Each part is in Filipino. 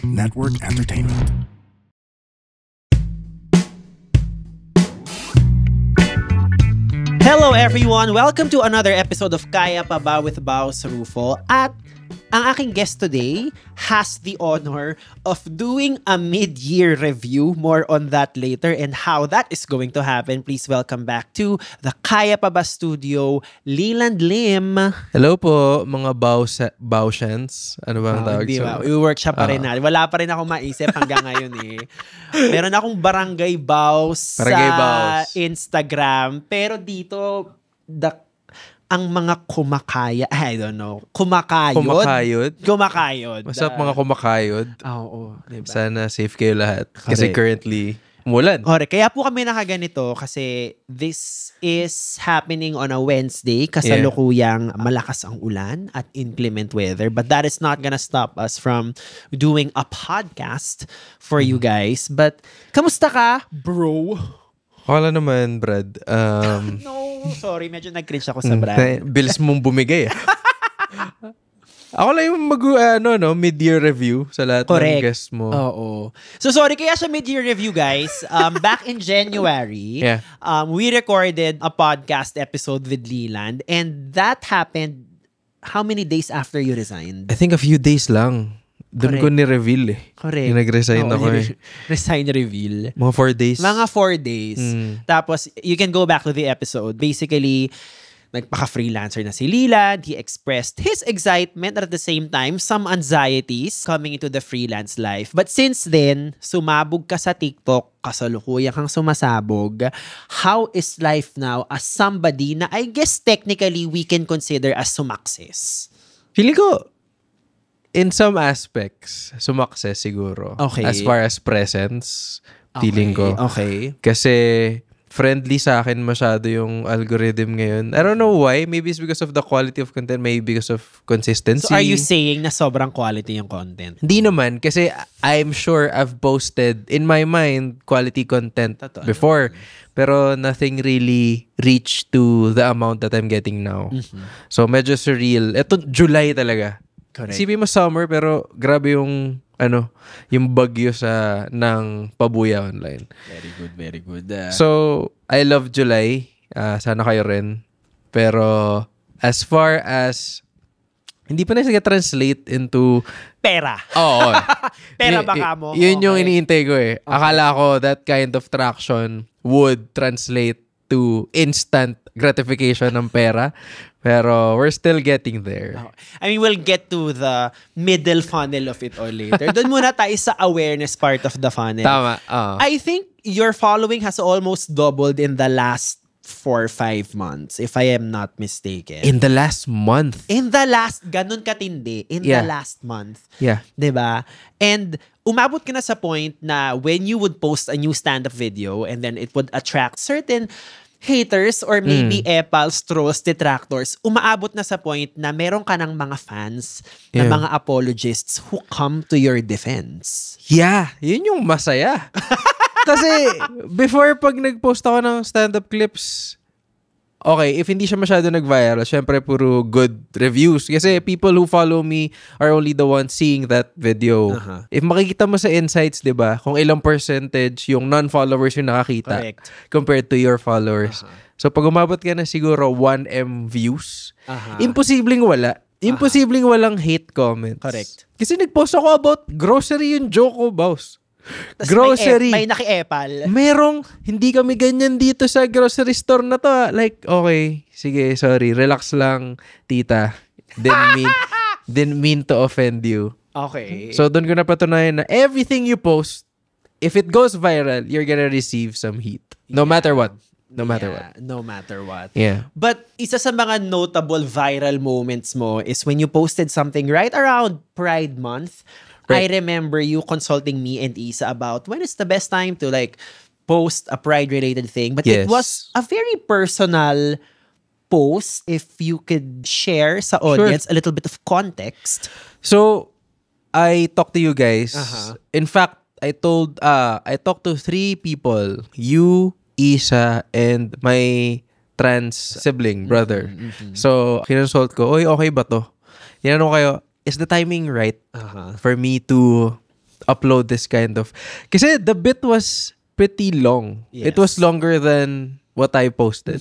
Network Entertainment. Hello everyone! Welcome to another episode of Kaya Pa Ba with Baus Rufo. At ang aking guest today has the honor of doing a mid-year review. More on that later and how that is going to happen. Please welcome back to the Kaya Pa Ba studio, Leland Lim. Hello po, mga Bausians. Ano bang tawag? Di ba? I-workshop pa rin natin. Wala pa rin akong maisip hanggang ngayon eh. Meron akong Barangay Baus sa Instagram. Pero dito, ang mga kumakaya, I don't know, kumakayod. What's up mga kumakayod? Oo, diba? Sana safe kayo lahat. Kasi currently, umulan. Correct. Kaya po kami nakaganito kasi this is happening on a Wednesday kasalukuyang malakas ang ulan at inclement weather. But that is not gonna stop us from doing a podcast for you guys. But, kamusta ka, bro? Wala naman, Brad. No, sorry. Medyo nag-cringe ako sa brand. Bilis mong bumigay. Ako lang yung mid-year review sa lahat ng guests mo. Oo. So sorry, kaya sa mid-year review, guys. Back in January, we recorded a podcast episode with Leland, and that happened how many days after you resigned? I think a few days lang. Doon ko ni-reveal eh. Correct. Yung nag-resign ako eh. Resign reveal. Mga 4 days. Mga 4 days. Tapos, you can go back to the episode. Basically, nagpaka-freelancer na si Leland. He expressed his excitement at the same time, some anxieties coming into the freelance life. But since then, sumabog ka sa TikTok, kasalukuyan kang sumasabog. How is life now as somebody na I guess technically we can consider as sumakses? Feeling ko, in some aspects, sumakses siguro. Okay. As far as presence, feeling ko. Okay. Kasi friendly sa akin masyado yung algorithm ngayon. I don't know why. Maybe it's because of the quality of content. Maybe because of consistency. So are you saying na sobrang quality yung content? Hindi naman. Kasi I'm sure I've posted, in my mind, quality content before. Pero nothing really reached to the amount that I'm getting now. So medyo surreal. Ito, July talaga. Correct. Isipin mo summer pero grabe yung yung bagyo ng pabuya online. Very good. So, I love July. Sana kayo rin. Pero as far as hindi pa na translate into pera. Oo. Pera baka mo. Yun yung iniintay ko eh. Okay. Akala ko that kind of traction would translate to instant gratification ng pera. Pero we're still getting there. I mean, we'll get to the middle funnel of it all later. Doon muna tayo sa awareness part of the funnel. Tama. I think your following has almost doubled in the last 4-5 months, if I am not mistaken. In the last month. Ganun katindi. The last month. Yeah. Diba? And umabot ka na sa point na when you would post a new stand-up video and then it would attract certain haters or maybe epals, trolls, detractors, umaabot na sa point na meron ka ng mga fans na mga apologists who come to your defense. Yeah, yun yung masaya. Kasi before pag nag-post ako ng stand-up clips, okay, if hindi siya masyado nag-viral, syempre puro good reviews. Kasi people who follow me are only the ones seeing that video. If makikita mo sa insights, di ba, kung ilang percentage yung non-followers yung nakakita compared to your followers. So pag umabot ka na siguro 1M views, imposibleng wala. Imposibleng walang hate comments. Correct. Kasi nag-post ako about grocery yung joke ko, boss. Grocery. May naki-epal. Merong, hindi kami ganyan dito sa grocery store na to. Like, okay, sige, sorry. Relax lang, tita. Didn't mean to offend you. Okay. So, doon ko na patunayan na everything you post, if it goes viral, you're gonna receive some heat. No matter what. No matter what. Yeah. But isa sa mga notable viral moments mo is when you posted something right around Pride Month. I remember you consulting me and Isa about when is the best time to like post a pride-related thing. But it was a very personal post. If you could share sa audience a little bit of context. So, I talked to you guys. In fact, I talked to 3 people. You, Isa, and my trans sibling, brother. So, kinonsult ko, okay ba to? Yan kayo, is the timing right for me to upload this kind of... Kasi the bit was pretty long. Yes. It was longer than what I posted.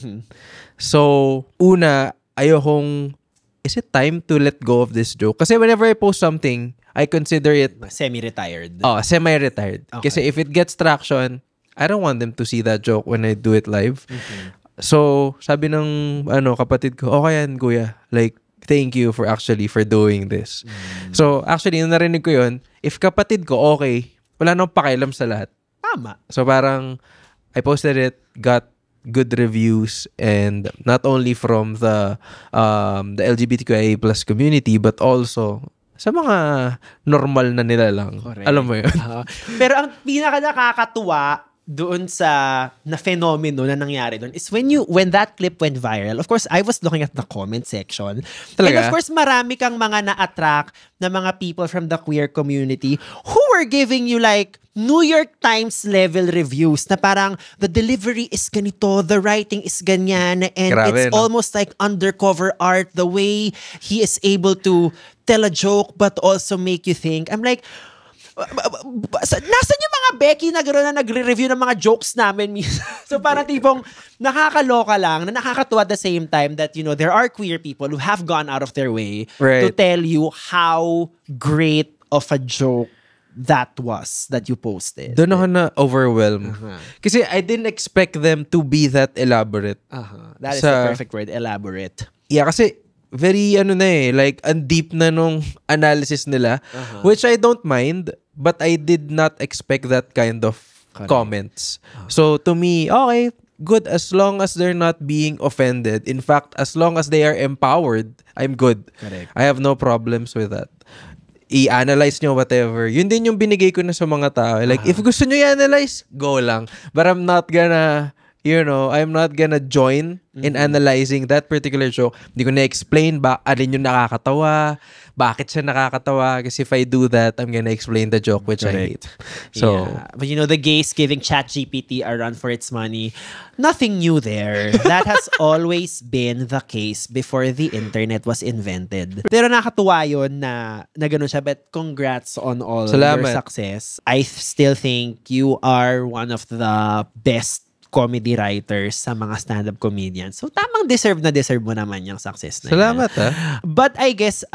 So, una, ayokong, is it time to let go of this joke? Kasi whenever I post something, I consider it... Semi-retired. Oh, semi-retired. Okay. Kasi if it gets traction, I don't want them to see that joke when I do it live. So, sabi ng kapatid ko, okay yan, kuya. Like, thank you for doing this. So, actually, nung narinig ko yun, if kapatid ko, okay, wala nang pakialam sa lahat. Tama. So, parang, I posted it, got good reviews, and not only from the LGBTQIA+ community, but also sa mga normal na nila lang. Correct. Alam mo yun? Pero ang pinaka nakakatuwa doon sa na fenomeno na nangyari doon is when that clip went viral. Of course, I was looking at the comment section. Talaga? And of course, marami kang mga na-attract na mga people from the queer community who were giving you like New York Times level reviews na parang the delivery is ganito, the writing is ganyan, and Grabe, it's no? almost like undercover art, the way he is able to tell a joke but also make you think. I'm like, nasan yung mga Becky na gano'n na nagre-review ng mga jokes namin? So parang tipong nakakaloka lang na nakakatuwa at the same time that, you know, there are queer people who have gone out of their way to tell you how great of a joke that was that you posted. Doon ako na-overwhelmed. Kasi I didn't expect them to be that elaborate. That is the perfect word, elaborate. Yeah, kasi very like ang deep na nung analysis nila, which I don't mind, but I did not expect that kind of comments. So to me, okay, good as long as they're not being offended. In fact, as long as they are empowered, I'm good. Correct. I have no problems with that. I-analyze nyo whatever. Yun din yung binigay ko na sa mga tao. Like, if gusto nyo i-analyze, go lang. But I'm not gonna join in analyzing that particular joke. Hindi ko na-explain alin yung nakakatawa, bakit siya nakakatawa. Kasi if I do that, I'm gonna explain the joke, which I hate. So, yeah. But you know, the gays giving ChatGPT a run for its money, nothing new there. That has always been the case before the internet was invented. Pero nakatuwa yun na ganun siya. But congrats on all your success. I still think you are one of the best comedy writers sa mga stand-up comedians. So, tamang deserve mo naman yung success na salamat yan. But I guess,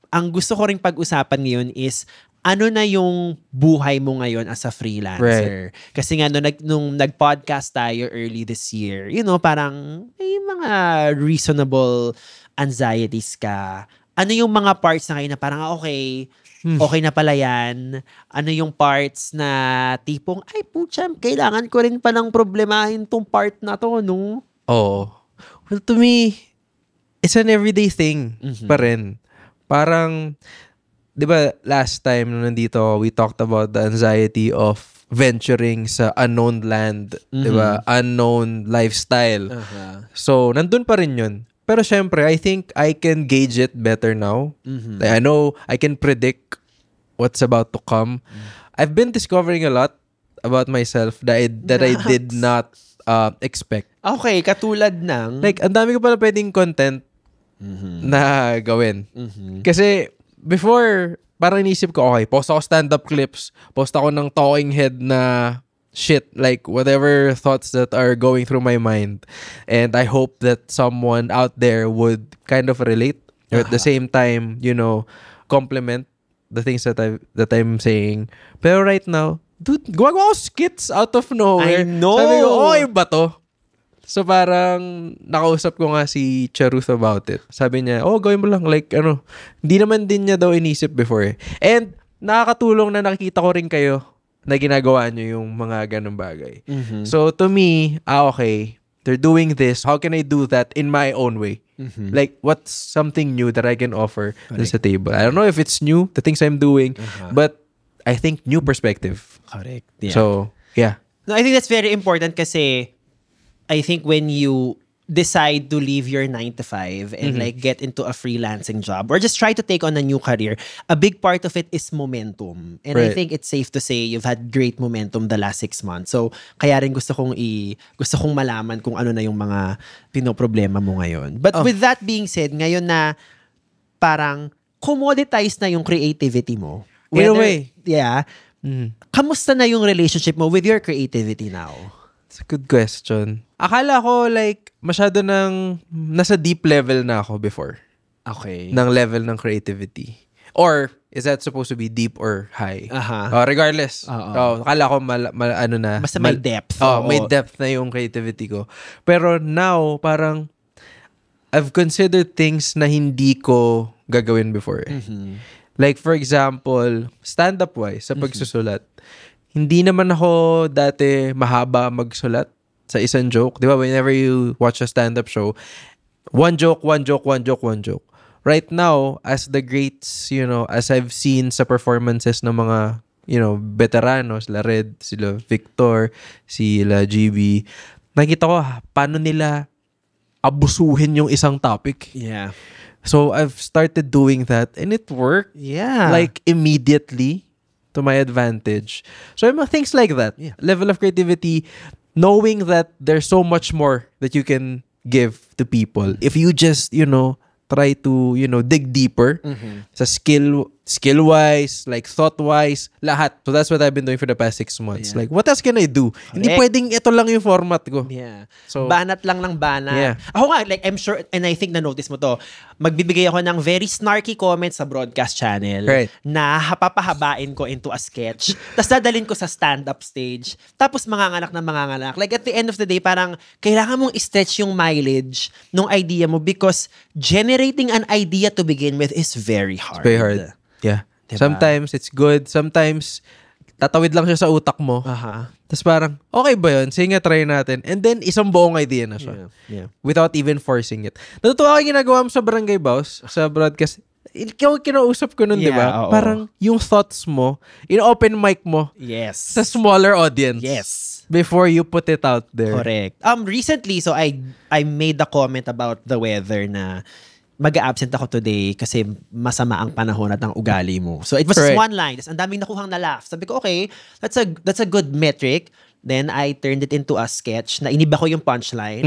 ang gusto ko ring pag-usapan ngayon is, ano na yung buhay mo ngayon as a freelancer? Right. Kasi nga, nung nag-podcast tayo early this year, you know, parang may mga reasonable anxieties ka. Ano yung mga parts na ngayon na parang, okay na pala yan. Ano yung parts na tipong, ay pucham, kailangan ko rin palang problemahin tong part na to, no? Oh. Well, to me, it's an everyday thing pa rin. Parang, di ba, last time na nandito, we talked about the anxiety of venturing sa unknown land, di ba? Unknown lifestyle. So, nandun pa rin yun. Pero syempre, I think I can gauge it better now. I know I can predict what's about to come. I've been discovering a lot about myself that I did not expect. Okay, katulad ng... Like, ang dami ko pala pwedeng content na gawin. Kasi before, parang inisip ko, okay, post ako stand-up clips, post ako ng talking head na shit, like whatever thoughts that are going through my mind, and I hope that someone out there would kind of relate, or at the same time, you know, compliment the things that I'm saying. Pero right now, dude, gumagawa ako skits out of nowhere. I know. Sabi ko, okay ba to? So parang nakausap ko nga si Charuth about it. Sabi niya, gawin mo lang, like hindi naman din niya daw inisip before. And nakakatulong na nakikita ko rin kayo na ginagawa nyo yung mga ganong bagay. So, to me, okay, they're doing this. How can I do that in my own way? Like, what's something new that I can offer to the table? I don't know if it's new, the things I'm doing, but I think new perspective. Correct. Yeah. So, yeah. No, I think that's very important kasi I think when you decide to leave your 9-to-5 and like get into a freelancing job or just try to take on a new career, a big part of it is momentum. And I think it's safe to say you've had great momentum the last 6 months. So, kaya rin gusto kong malaman kung ano na yung mga pinoproblema mo ngayon. But with that being said, ngayon na parang commoditized na yung creativity mo, In a way. Yeah. Kamusta na yung relationship mo with your creativity now? It's a good question. Akala ko like masyado nasa deep level na ako before. Okay. Ng level ng creativity. Or is that supposed to be deep or high? Regardless. Akala ko basta may depth. May depth na yung creativity ko. Pero now, parang I've considered things na hindi ko gagawin before. Like for example, stand-up wise, sa pagsusulat. Hindi naman ako dati mahaba magsulat sa isang joke. Di ba? Whenever you watch a stand-up show, one joke. Right now, as the greats, as I've seen sa performances ng mga, veteranos, sila Red, sila Victor, sila GB, nakita ko paano nila abusuhin yung isang topic. Yeah. So, I've started doing that and it worked. Yeah. Like, immediately to my advantage. So, things like that. Yeah. Level of creativity, knowing that there's so much more that you can give to people. If you just, try to, dig deeper sa skill-wise, like thought-wise, lahat. So that's what I've been doing for the past 6 months. Yeah. Like, what else can I do? Correct. Hindi pwedeng ito lang yung format ko. Yeah. So, banat lang ng banat. Yeah. Ako nga, like, I'm sure, and I think na-notice mo to, magbibigay ako ng very snarky comments sa broadcast channel na papahabain ko into a sketch. Tapos dadalhin ko sa stand-up stage. Tapos manganganak. Like, at the end of the day, parang kailangan mong i-stretch yung mileage ng idea mo because generating an idea to begin with is very hard. It's very hard. Yeah. Diba? Sometimes it's good. Sometimes tatawid lang siya sa utak mo. Tapos parang, okay ba yun? Sige nga, try natin. And then, isang buong idea na siya. Yeah. Without even forcing it. Natutuwa ko yung ginagawa mo sa Barangay Boss, sa broadcast. Ikaw kinausap ko nun, di ba? Parang yung thoughts mo, in-open mic mo. Yes. Sa smaller audience. Yes. Before you put it out there. Correct. Recently, so I made a comment about the weather na mag-absent ako today kasi masama ang panahon at ang ugali mo. So it was just one line. Ang daming nakuhang na laugh. Sabi ko, okay, that's a good metric. Then I turned it into a sketch na iniba ko yung punchline.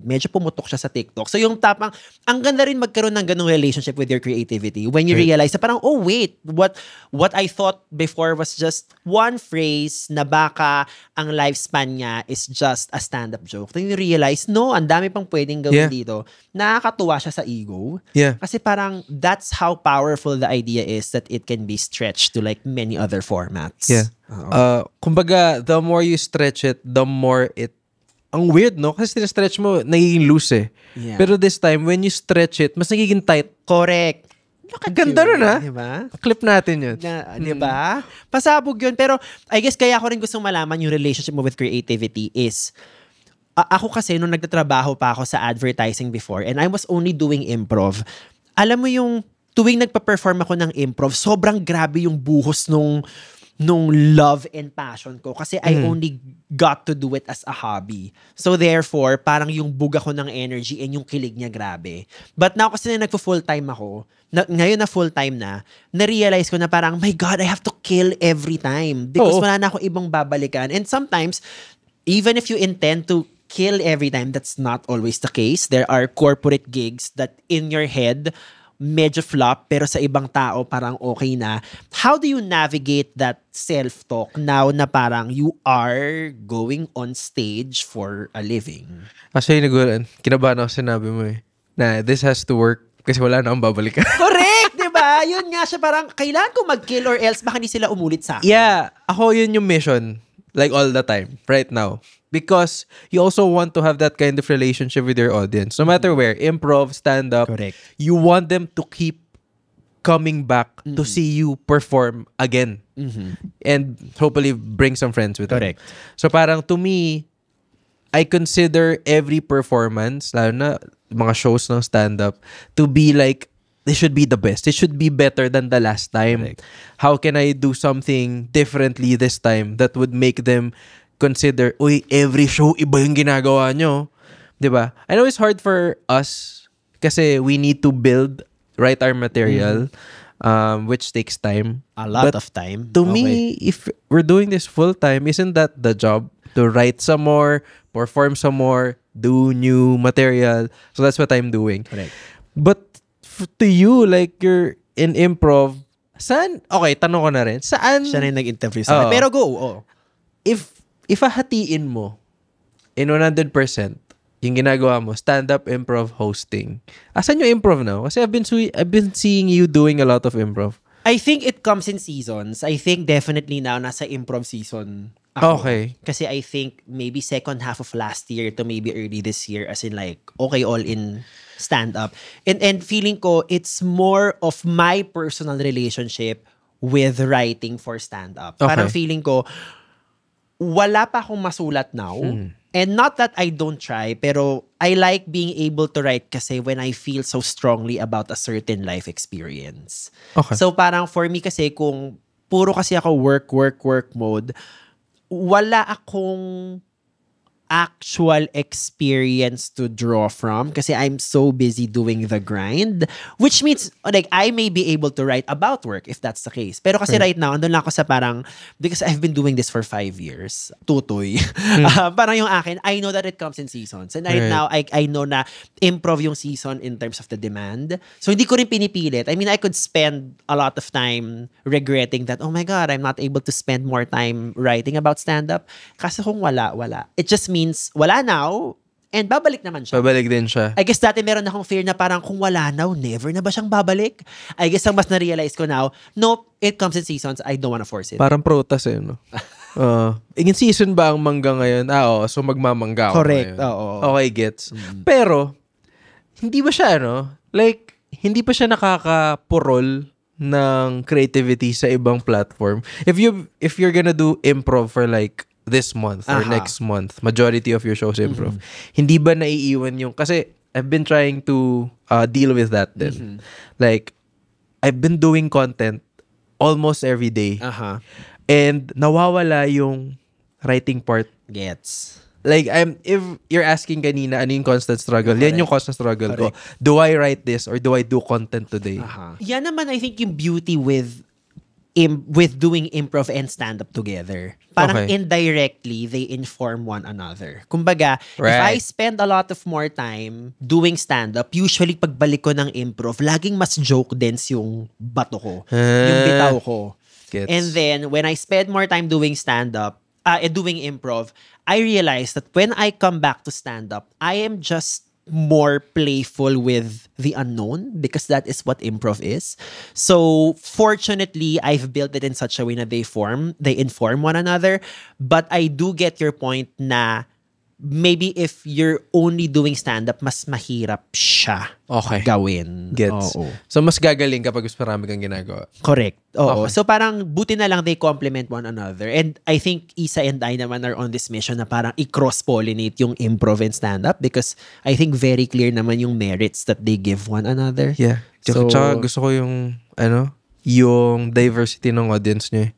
Medyo pumutok siya sa TikTok. So yung tapang, ang ganda rin magkaroon ng ganung relationship with your creativity when you realize na parang, oh wait, what I thought before was just one phrase na baka ang lifespan niya is just a stand-up joke. Then you realize, no, ang dami pang pwedeng gawin dito. Nakakatuwa siya sa ego. Yeah. Kasi parang that's how powerful the idea is that it can be stretched to like many other formats. Yeah. Kumbaga, the more you stretch it, the more it... Ang weird, no? Kasi stretch mo, nagiging loose eh. Yeah. Pero this time, when you stretch it, mas nagiging tight. Correct. Ganda rin, ha? Diba? Clip natin yun. Diba? Pasabog yun. Pero, I guess, kaya ko rin gustong malaman yung relationship mo with creativity is, ako kasi, nung nagtatrabaho pa ako sa advertising before, and I was only doing improv, alam mo yung, tuwing nagpa-perform ako ng improv, sobrang grabe yung buhos nung love and passion ko kasi I only got to do it as a hobby. So therefore, parang yung buga ko ng energy and yung kilig niya grabe. But now kasi na nagpo-full-time ako, ngayon na full-time na-realize ko na parang, my God, I have to kill every time because wala na akong ibang babalikan. And sometimes, even if you intend to kill every time, that's not always the case. There are corporate gigs that in your head, medyo flop, pero sa ibang tao parang okay na. How do you navigate that self-talk now na parang you are going on stage for a living? Actually, kinabahan ako sinabi mo na this has to work kasi wala na akong babalikan. Correct! Diba? Yun nga siya, parang kailangan ko mag-kill or else baka hindi sila umulit sa akin. Yeah. Ako yun yung mission. Like all the time. Right now. Because you also want to have that kind of relationship with your audience. No matter where, improv, stand-up, correct, you want them to keep coming back to see you perform again. And hopefully bring some friends with correct them. So parang to me, I consider every performance, lalo na mga shows ng stand-up, to be like, they should be the best. It should be better than the last time. Correct. How can I do something differently this time that would make them consider, uy, every show, iba yung ginagawa nyo. Diba? I know it's hard for us kasi we need to write our material, which takes time. A lot of time. To me, if we're doing this full-time, isn't that the job? To write some more, perform some more, do new material. So that's what I'm doing. Correct. But to you, like you're in improv, Saan? Okay, tanong ko na rin. Saan? Siya na yung nag-interview sa akin. Pero go, If hahatiin mo in 100%, yung ginagawa mo, stand-up, improv, hosting. Asan yung improv now? Kasi I've been seeing you doing a lot of improv. I think it comes in seasons. I think definitely now nasa improv season ako. Okay. Kasi I think maybe second half of last year to maybe early this year, as in like, okay, all in stand-up. And feeling ko, it's more of my personal relationship with writing for stand-up. Okay. Parang feeling ko, wala pa akong masulat now. And not that I don't try, pero I like being able to write kasi when I feel so strongly about a certain life experience. Okay. So parang for me kasi kung puro kasi ako work mode, wala akong actual experience to draw from kasi I'm so busy doing the grind, which means like I may be able to write about work if that's the case. Pero kasi right now, andun lang ako sa parang, because I've been doing this for 5 years, tutoy. Parang yung akin, I know that it comes in seasons. And right now, I know na improv yung season in terms of the demand. So hindi ko rin pinipilit. I mean, I could spend a lot of time regretting that, oh my God, I'm not able to spend more time writing about stand-up. Kasi kung wala. It just means wala now, and babalik naman siya. Babalik din siya. I guess dati meron akong fear na parang kung wala now, never na ba siyang babalik? I guess ang mas na-realize ko now, nope, it comes in seasons. I don't wanna force it. Parang protas no? In season ba ang mangga ngayon? Oo, so magmamangga ako Correct, ngayon. oo. Okay, gets. Pero, hindi ba siya, like, hindi pa siya nakakapurol ng creativity sa ibang platform? If you're gonna do improv for like this month or next month, majority of your shows improv, hindi ba naiiwan yung, kasi I've been trying to deal with that din. Like, I've been doing content almost every day. And nawawala yung writing part. Gets. Like, if you're asking kanina, ano yung constant struggle? Yan yung constant struggle ko. Do I write this or do I do content today? Yan naman, I think, yung beauty with doing improv and stand-up together. Parang indirectly, they inform one another. Kumbaga, if I spend a lot of more time doing stand-up, usually pagbalik ko ng improv, laging mas joke dense yung bato ko. Yung bitaw ko. Gets. And then, when I spend more time doing stand-up, doing improv, I realized that when I come back to stand-up, I am just more playful with the unknown because that is what improv is. So, fortunately, I've built it in such a way na they inform one another. But I do get your point na maybe if you're only doing stand-up, mas mahirap siya gawin. Gets. So, mas gagaling kapag mas marami kang ginagawa. Correct. Oo. So, parang buti na lang they complement one another. And I think Isa and I naman are on this mission na parang i-cross-pollinate yung improv and stand-up because I think very clear naman yung merits that they give one another. Yeah. Tsaka gusto ko yung, yung diversity ng audience nyo.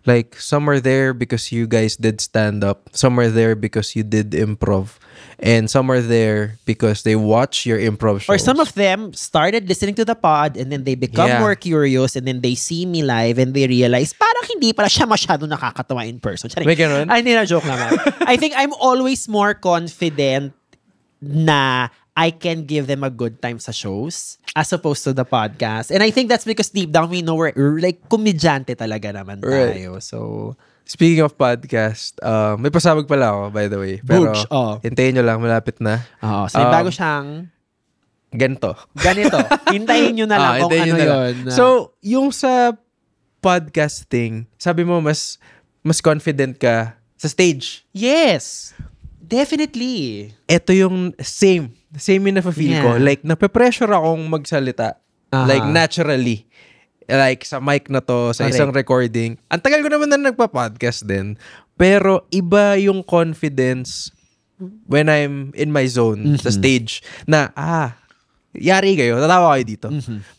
Like, some are there because you guys did stand-up. Some are there because you did improv. And some are there because they watch your improv shows. Or some of them started listening to the pod and then they become more curious and then they see me live and they realize parang hindi pala siya masyado nakakatawa in person. May ganun? Ay, hindi na joke naman. I think I'm always more confident na I can give them a good time sa shows as opposed to the podcast. And I think that's because deep down we know we're like komedyante talaga naman tayo. So, speaking of podcast, may pasabog pala ako, by the way. Pero, hintayin nyo lang, malapit na. So, may bago siyang ganito. Hintayin nyo na lang kung ano yun. So, yung sa podcasting, sabi mo mas confident ka sa stage. Yes. Definitely. Ito yung same yung na-feel ko. Like, nape-pressure akong magsalita. Like, naturally. Like, sa mic na to, sa isang recording. Ang tagal ko naman na nagpa-podcast din. Pero, iba yung confidence when I'm in my zone, sa stage, na, yari kayo, tatawa kayo dito.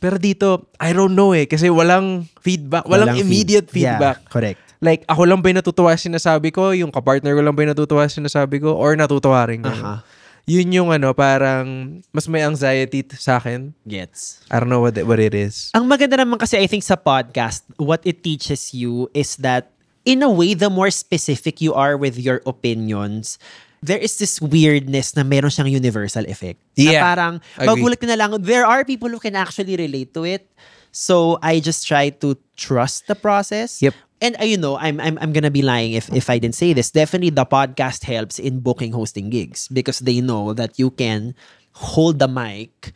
Pero dito, I don't know kasi walang feedback, walang immediate feedback. Yeah, correct. Like, ako lang ba yung natutuwa sinasabi ko, yung kapartner ko lang ba yung natutuwa sinasabi ko, or natutuwa rin kayo. Yun yung parang mas may anxiety sa akin. Gets. I don't know what it is. Ang maganda naman kasi I think sa podcast, what it teaches you is that in a way, the more specific you are with your opinions, there is this weirdness na meron siyang universal effect. Yeah. Na parang, magulat ka na lang, there are people who can actually relate to it. So I just try to trust the process. Yep. And I'm gonna be lying if I didn't say this. Definitely the podcast helps in booking hosting gigs because they know that you can hold the mic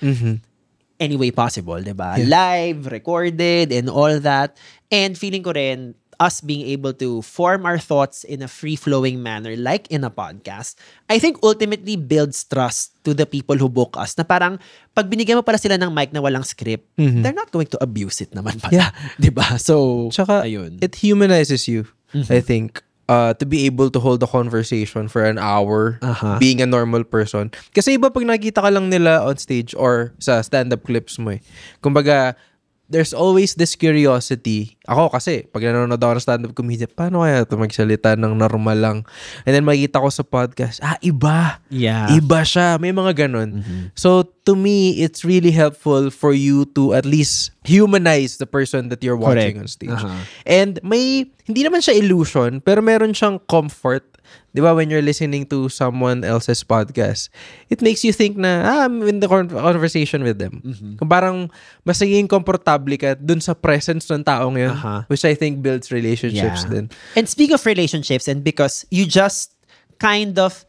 any way possible, diba? Yeah. Live, recorded, and all that. And feeling ko rin, us being able to form our thoughts in a free-flowing manner like in a podcast, I think ultimately builds trust to the people who book us na parang pag binigyan mo pala sila ng mic na walang script, they're not going to abuse it naman pala. Yeah. Diba? So, Tsaka, ayun. it humanizes you, I think. To be able to hold a conversation for an hour being a normal person. Kasi iba pag nakita ka lang nila on stage or sa stand-up clips mo eh. Kumbaga, there's always this curiosity. Ako kasi, pag nanonood ako ng stand-up comedian, paano kaya ito magsalita ng normal lang? And then makikita ko sa podcast, iba. Yeah. Iba siya. May mga ganun. So, to me, it's really helpful for you to at least humanize the person that you're watching on stage. And hindi naman siya illusion, pero meron siyang comfort. Di ba, when you're listening to someone else's podcast, it makes you think na, I'm in the conversation with them. Kung parang mas naging komportable ka dun sa presence ng taong yun, which I think builds relationships din. And speaking of relationships, and because you just kind of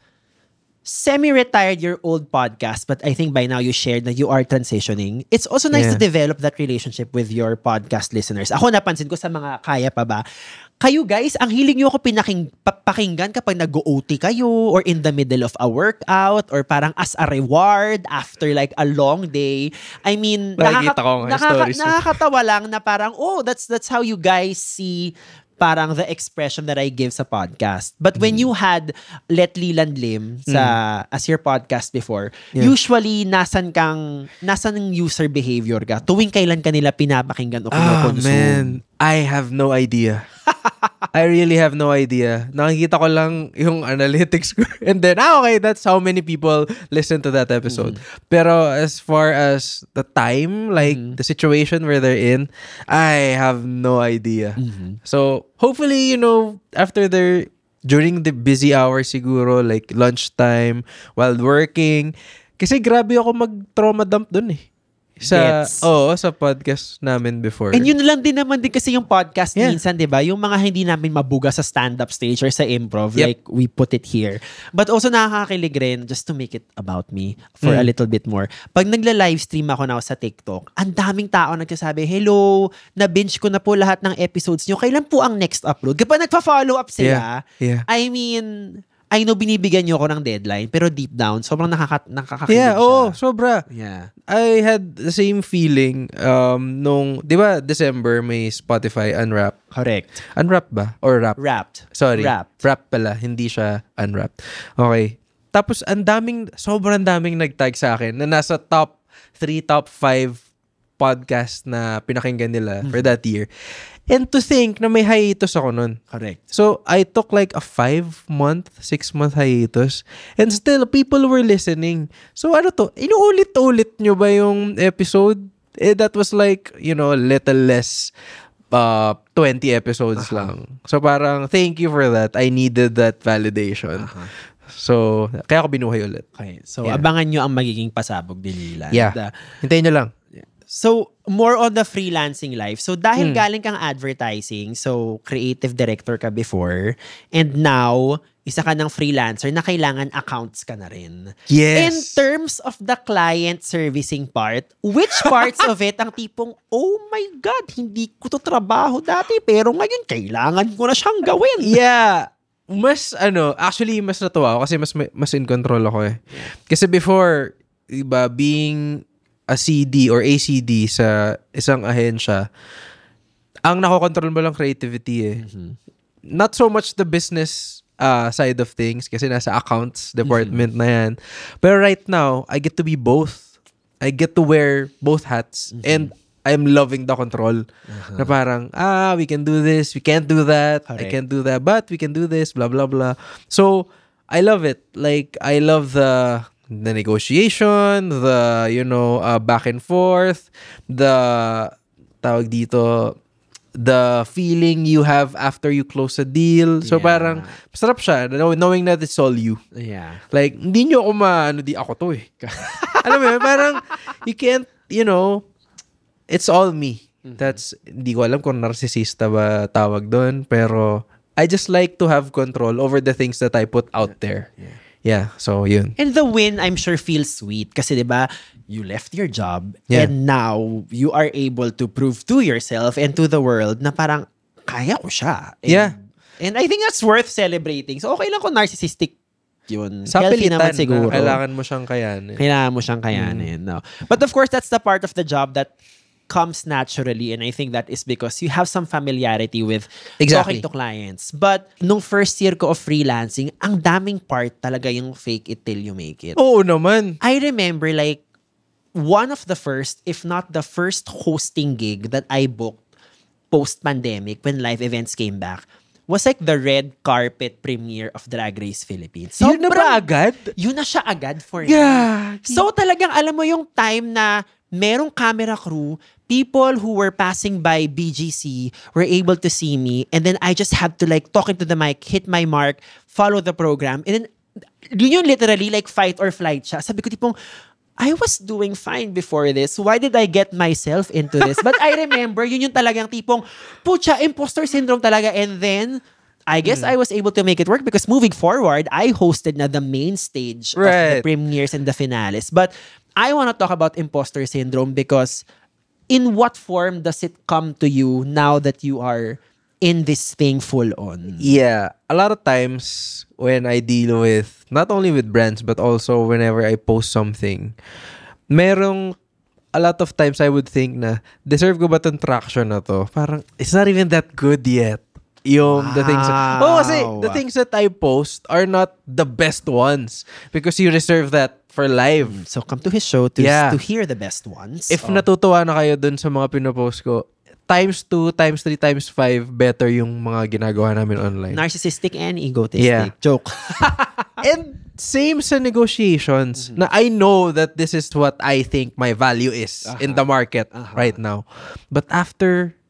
semi-retired your old podcast, but I think by now you shared that you are transitioning. It's also nice to develop that relationship with your podcast listeners. Ako napansin ko sa mga kaya pa ba, kayo guys, ang hiling nyo ako pakinggan kapag nag-OT kayo or in the middle of a workout or parang as a reward after like a long day. I mean, nakakatawa lang na parang, that's how you guys see parang the expression that I give sa podcast. But when you had Let Leland Lim as your podcast before, usually nasan ng user behavior ka? Tuwing kailan ka nila pinapakinggan o kinokonsume? Man, I have no idea. I really have no idea. Nakikita ko lang yung analytics ko. And then, okay, that's how many people listen to that episode. Pero as far as the time, like the situation where they're in, I have no idea. So, hopefully, after during the busy hours siguro, like lunchtime, while working, kasi grabe ako mag-trauma dump dun eh. Sa podcast namin before. And yun lang din naman din kasi yung podcast minsan, di ba? Yung mga hindi namin mabuga sa stand-up stage or sa improv, like we put it here. But also nakakakilig rin, just to make it about me for a little bit more. Pag nagla-livestream ako na sa TikTok, ang daming tao nagsasabi, hello, na-binge ko na po lahat ng episodes nyo. Kailan po ang next upload? Kapag nagpa-follow up sila, I mean, I know binibigyan nyo ako ng deadline, pero deep down, sobrang nakakakilig siya. Sobra. Yeah. I had the same feeling nung, di ba, December may Spotify Unwrapped. Correct. Unwrapped ba? Or Wrapped? Wrapped. Sorry. Wrapped. Wrapped pala. Hindi siya Unwrapped. Okay. Tapos, sobrang daming nag-tag sa akin na nasa top 3, top 5 podcast na pinakinggan nila for that year. And to think na may hiatus ako nun. Correct. So, I took like a 5-month, 6-month hiatus. And still, people were listening. So, inuulit-ulit nyo ba yung episode? That was like, little less 20 episodes lang. So, parang, thank you for that. I needed that validation. So, kaya ako binuhay ulit. Okay. So, abangan nyo ang magiging pasabog ni Leland. Yeah. Hintayin nyo lang. So, more on the freelancing life. So, dahil galing kang advertising, so creative director ka before, and now, isa ka ng freelancer na kailangan accounts ka na rin. Yes. In terms of the client servicing part, which parts of it ang tipong, oh my God, hindi ko to trabaho dati, pero ngayon kailangan ko na siyang gawin. Yeah. Actually, mas natuwa ako kasi mas in control ako eh. Kasi before, iba, being a CD or ACD sa isang ahensya, ang nakokontrol mo lang creativity eh. Not so much the business side of things kasi nasa accounts department na yan. Pero right now, I get to be both. I get to wear both hats and I'm loving the control. Na parang, we can do this, we can't do that, I can't do that, but we can do this, blah, blah, blah. So, I love it. Like, I love the negotiation, the back and forth, the tawag dito, the feeling you have after you close a deal. So parang masarap siya knowing that it's all you. Yeah. Like hindi nyo ako di ako to eh. Alam mo yun, parang you can't, it's all me. Hindi ko alam kung narcissista ba tawag doon, pero I just like to have control over the things that I put out there. Yeah, so yun. And the win, I'm sure, feels sweet. Kasi diba, you left your job and now you are able to prove to yourself and to the world na parang, kaya ko siya. And I think that's worth celebrating. So okay lang kung narcissistic yun. Sa Healthy pilitan naman siguro. Kailangan mo siyang kayanin. Kailangan mo siyang kayanin. No. But of course, that's the part of the job that comes naturally, and I think that is because you have some familiarity with talking to clients. But nung first year ko of freelancing, ang daming part talaga yung fake it till you make it. Oo naman. I remember like one of the first, if not the first hosting gig that I booked post-pandemic when live events came back was like the red carpet premiere of Drag Race Philippines. Yun na ba agad? Yun na siya agad for me. Yeah. So talagang alam mo yung time na merong camera crew, people who were passing by BGC were able to see me, and then I just had to like talk into the mic, hit my mark, follow the program, and then yun literally like fight or flight siya. Sabi ko tipong, I was doing fine before this. Why did I get myself into this? But I remember, yun yung talagang tipong, pucha, imposter syndrome talaga. And then, I guess I was able to make it work because moving forward, I hosted na the main stage of the premieres and the finales. But I want to talk about imposter syndrome because in what form does it come to you now that you are in this thing full on? Yeah. A lot of times when I deal with, not only with brands, but also whenever I post something, merong, a lot of times I would think na, deserve ko ba itong traction na to? Parang, it's not even that good yet. The things the things that I post are not the best ones because you reserve that for live. So come to his show to hear the best ones. If natutuwa na kayo dun sa mga pinopost ko, times 2, times 3, times 5, better yung mga ginagawa namin online. Narcissistic and egotistic. Joke. And same sa negotiations na I know that this is what I think my value is in the market right now. But after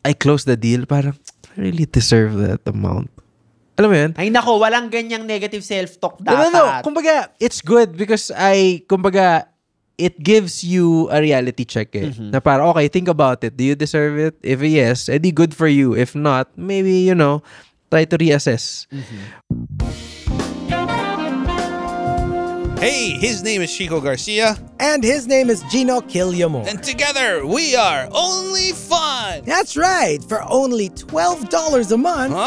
I close the deal, parang I really deserve that amount. Alam mo yun? Ay nako, walang ganyang negative self-talk dapat. No. Kumbaga, it's good because it gives you a reality check na parang, okay, think about it. Do you deserve it? If yes, edi good for you. If not, maybe, try to reassess. Hey, his name is Chico Garcia. And his name is Gino Quillamor. And together, we are Only Fun. That's right, for only $12 a month.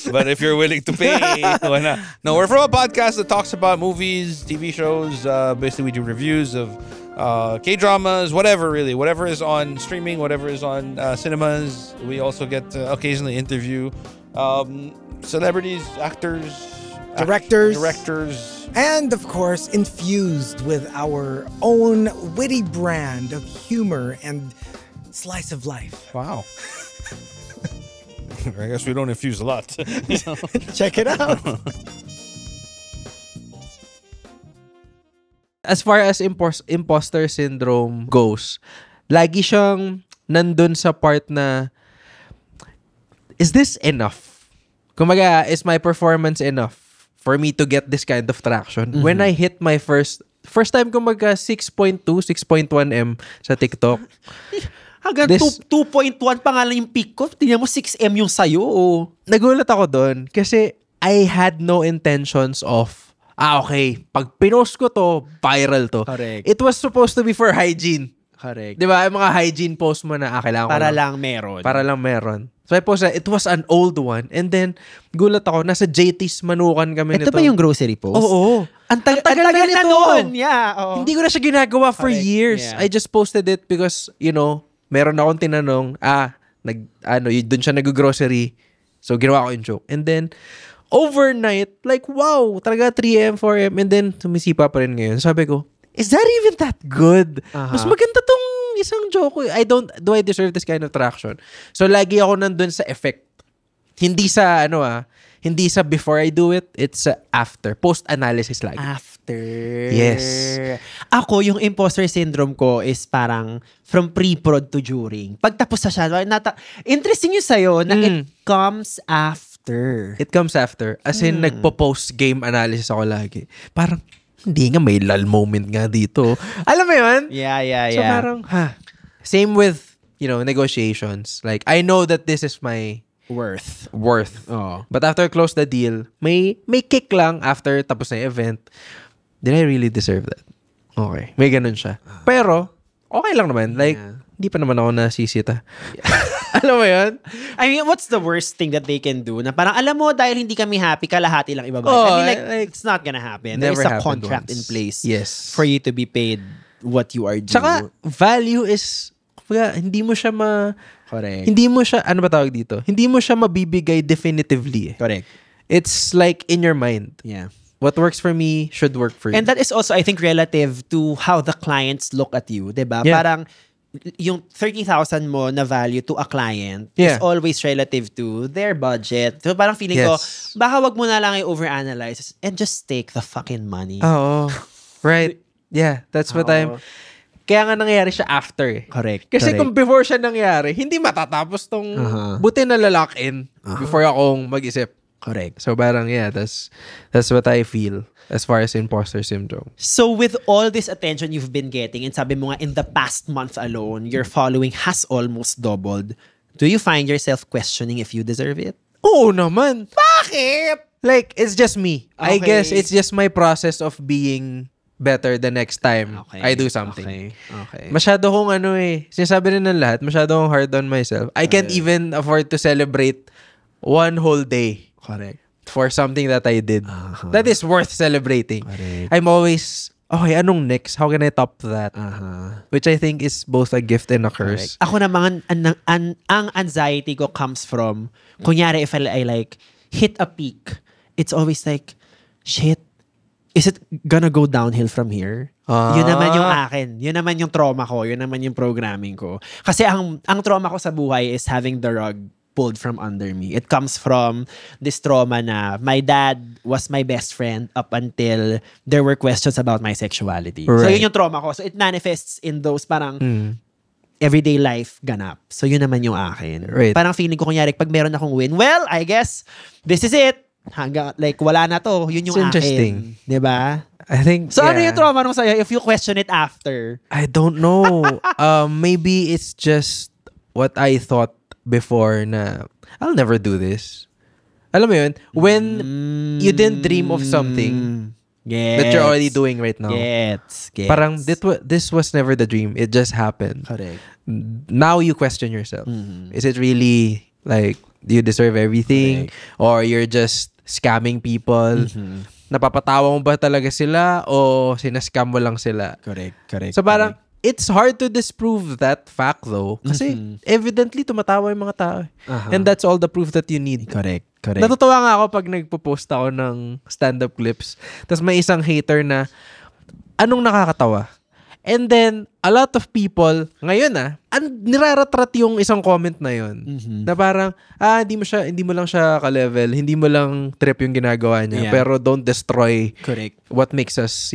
But if you're willing to pay, why not? No, we're from a podcast that talks about movies, TV shows. Basically, we do reviews of K-dramas, whatever is on streaming, whatever is on cinemas. We also get to occasionally interview celebrities, actors, directors, and of course infused with our own witty brand of humor and slice of life. Wow. I guess we don't infuse a lot. Check it out. As far as imposter syndrome goes, lagi siyang nandun sa part na, is this enough? Kumbaga, is my performance enough for me to get this kind of traction? When I hit my first time ko 6.2, 6.1M sa TikTok. Hanggang 2.1 pa nga lang yung peak ko. Tingnan mo 6M yung sayo. Nagulat ako doon kasi I had no intentions of, okay, pag pinost ko to, viral to. Correct. It was supposed to be for hygiene. Correct. Diba? Yung mga hygiene post mo na, kailangan ko Para lang meron. So I posted, it was an old one. And then, gulat ako, nasa JT's Manukan kami nito. Ito ba yung grocery post? Oo. Ang tagal na noon. Yeah. Hindi ko na siya ginagawa for years. Yeah. I just posted it because, meron akong tinanong, doon siya nag-grocery. So, ginawa ko yung joke. And then, overnight, like, wow, talaga 3M, 4M. And then, sumisipa pa rin ngayon. Sabi ko, is that even that good? Mas maganda tong isang joke. Do I deserve this kind of traction? So, lagi ako nandun sa effect. Hindi sa, hindi sa before I do it, it's after. Post-analysis lagi. After. Yes. Ako, yung imposter syndrome ko is parang from pre-prod to during. Pagtapos na siya, interesting yung sa'yo na it comes after. It comes after. As in, nagpo-post game analysis ako lagi. Parang, hindi nga, may lull moment nga dito. Alam mo yun? Yeah. So parang, same with, negotiations. Like, I know that this is my worth. Oh. But after I close the deal, may kick lang after tapos na yung event. Did I really deserve that? Okay. May ganun siya. Pero, okay lang naman. Like, hindi pa naman ako nasisita. Alam mo yun? I mean, what's the worst thing that they can do? Na parang, alam mo, dahil hindi kami happy, kalahati lang ibabalik. I mean, like, it's not gonna happen. There is a contract in place for you to be paid what you are due. Tsaka, value is, hindi mo siya Correct. Hindi mo siya, ano ba tawag dito? Hindi mo siya mabibigay definitively. Correct. It's like in your mind. Yeah. What works for me should work for you. And that is also, I think, relative to how the clients look at you. Diba? Yeah. Parang, yung 30,000 mo na value to a client is always relative to their budget. So parang feeling ko, baka wag mo na lang i-overanalyze and just take the fucking money. Oo. Right. Yeah, that's what Kaya nga nangyayari siya after. Correct. Kasi kung before siya nangyari, hindi matatapos tong buti na lock in before akong mag-isip. Correct. So parang that's what I feel as far as imposter syndrome. So with all this attention you've been getting, and sabi mo nga in the past month alone, your following has almost doubled. Do you find yourself questioning if you deserve it? Oo naman. Bakit? Like, it's just me. I Okay. guess it's just my process of being better the next time I do something. Okay. Masyado kong sinasabi rin ng lahat, masyado kong hard on myself. I can't even afford to celebrate one whole day. Correct. For something that I did. That is worth celebrating. Correct. I'm always, okay, anong next? How can I top that? Which I think is both a gift and a curse. Correct. Ako naman, ang anxiety ko comes from, kunyari if I like, hit a peak, it's always like, shit, is it gonna go downhill from here? Yun naman yung akin. Yun naman yung trauma ko. Yun naman yung programming ko. Kasi ang trauma ko sa buhay is having the rug pulled from under me. It comes from this trauma na my dad was my best friend up until there were questions about my sexuality. Right. So yun yung trauma ko. So it manifests in those parang everyday life ganap. So yun naman yung akin. Right. Parang feeling ko kunyari pag meron akong win, well, I guess this is it. Hanggang like wala na to. Yun yung It's interesting. akin. 'Di ba? I think, So ano yung trauma nung sa'yo if you question it after? I don't know. Maybe it's just what I thought before na I'll never do this. Alam mo yun? When you didn't dream of something that you're already doing right now. Gets. Parang this was never the dream. It just happened. Correct. Now you question yourself. Is it really like, do you deserve everything? Correct. Or you're just scamming people? Napapatawa mo ba talaga sila? O sinascam mo lang sila? Correct. So parang, it's hard to disprove that fact though. Kasi evidently tumatawa yung mga tao. And that's all the proof that you need. Correct. Natutuwa nga ako pag nagpo-post ako ng stand-up clips. Tapos may isang hater na, anong nakakatawa? And then, a lot of people, ngayon niraratrat yung isang comment na yun. Na parang, hindi mo lang siya ka-level, hindi mo lang trip yung ginagawa niya, pero don't destroy what makes us,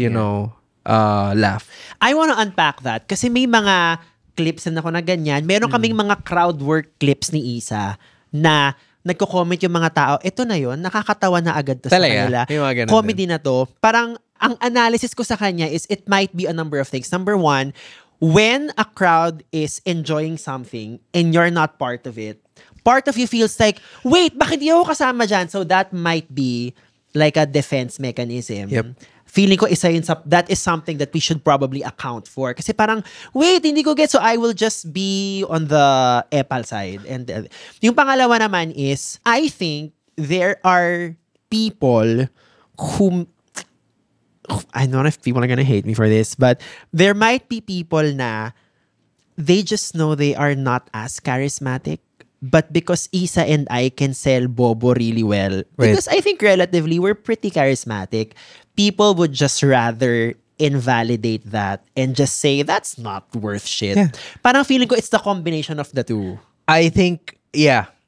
laugh. I wanna unpack that kasi may mga clips na ako na ganyan. Meron kaming mga crowd work clips ni Isa na nagko-comment yung mga tao, ito na yun, nakakatawa na agad to Talaga? sa kanila. Comedy na to. Parang, ang analysis ko sa kanya is it might be a number of things. Number one, when a crowd is enjoying something and you're not part of it, part of you feels like, wait, bakit di ako kasama dyan? So that might be like a defense mechanism. Yep. Feeling ko that is something that we should probably account for. Kasi parang, wait, hindi ko get, so I will just be on the epal side. And yung pangalawa naman is, I think there are people who, I don't know if people are gonna hate me for this, but there might be people na they just know they are not as charismatic. But because Isa and I can sell Bobo really well, because I think relatively we're pretty charismatic, people would just rather invalidate that and just say, that's not worth shit. Yeah. Parang feeling ko it's the combination of the two. I think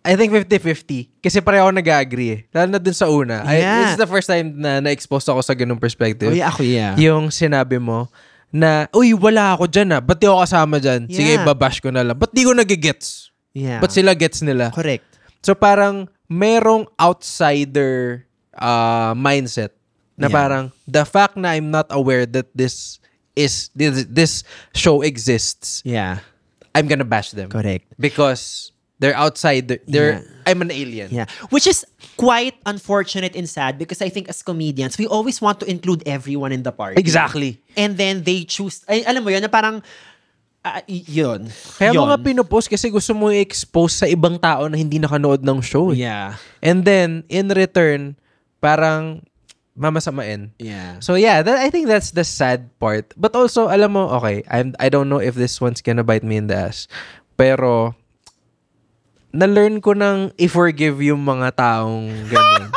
50-50. Kasi pareho ako nag-agree. Lalo na dun sa una. This is the first time na na-expose ako sa ganung perspective. Yung sinabi mo na, uy, wala ako dyan Ba't di ako kasama dyan? Sige, babash ko na lang. Ba't di ko nagigets? Ba't sila gets nila? Correct. So parang merong outsider mindset Na parang, the fact na I'm not aware that this show exists, I'm gonna bash them. Correct. Because they're outside, I'm an alien. Yeah. Which is quite unfortunate and sad because I think as comedians, we always want to include everyone in the party. Exactly. And then they choose, alam mo yun, na parang, yun. Kaya mga pinupost kasi gusto mo i-expose sa ibang tao na hindi nakanood ng show. Yeah. And then, in return, parang mamasamain. Yeah. So yeah, I think that's the sad part. But also, alam mo, okay, I don't know if this one's gonna bite me in the ass. Pero, na-learn ko nang i-forgive yung mga taong ganyan.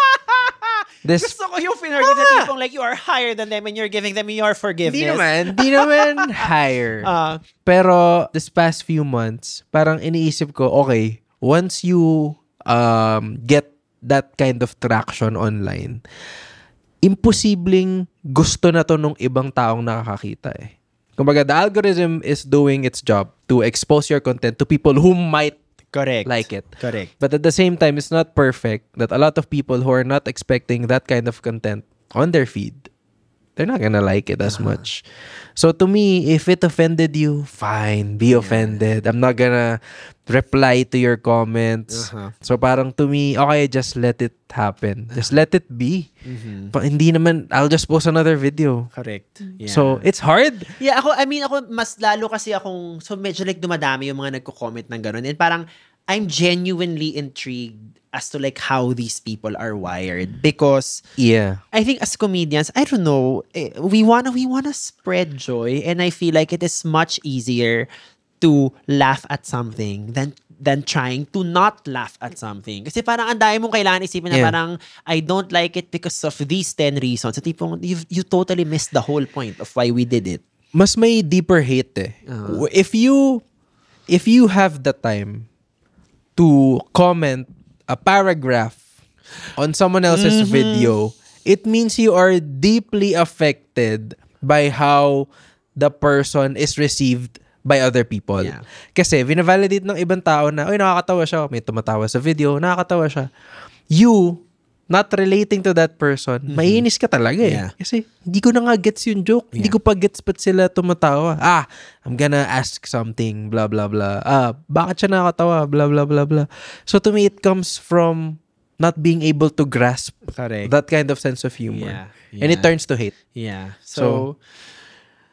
Gusto ko yung forgive na tipong like you are higher than them and you're giving them your forgiveness. Di naman higher. Pero this past few months, parang iniisip ko, okay, once you get that kind of traction online, imposibleng gusto na to nung ibang taong nakakakita eh. Kumbaga, the algorithm is doing its job to expose your content to people who might like it. Correct. But at the same time, it's not perfect that a lot of people who are not expecting that kind of content on their feed, they're not gonna like it as much. So to me, if it offended you, fine, be offended. I'm not gonna reply to your comments. So parang to me, okay, just let it happen. Just let it be. But hindi naman, I'll just post another video. Correct. Yeah. So it's hard. Yeah, ako mas lalo kasi akong, so medyo like dumadami yung mga nagko-comment ng ganun. And parang, I'm genuinely intrigued as to like how these people are wired. Because, I think as comedians, I don't know, we wanna spread joy. And I feel like it is much easier to laugh at something than trying to not laugh at something. Kasi parang ang dami mong kailangan isipin na parang, I don't like it because of these 10 reasons. At tipong, you totally missed the whole point of why we did it. Mas may deeper hate eh. If you have the time to comment a paragraph on someone else's video, it means you are deeply affected by how the person is received by other people. Yeah. Kasi vina-validate ng ibang tao na, oy, nakakatawa siya, may tumatawa sa video, nakakatawa siya. You, not relating to that person, maiinis ka talaga eh. Kasi hindi ko na nga gets yung joke. Hindi ko pa gets ba't sila tumatawa. I'm gonna ask something, blah, blah, blah. Bakit siya nakakatawa, blah, blah, blah, blah. So to me, it comes from not being able to grasp that kind of sense of humor. And it turns to hate. Yeah. So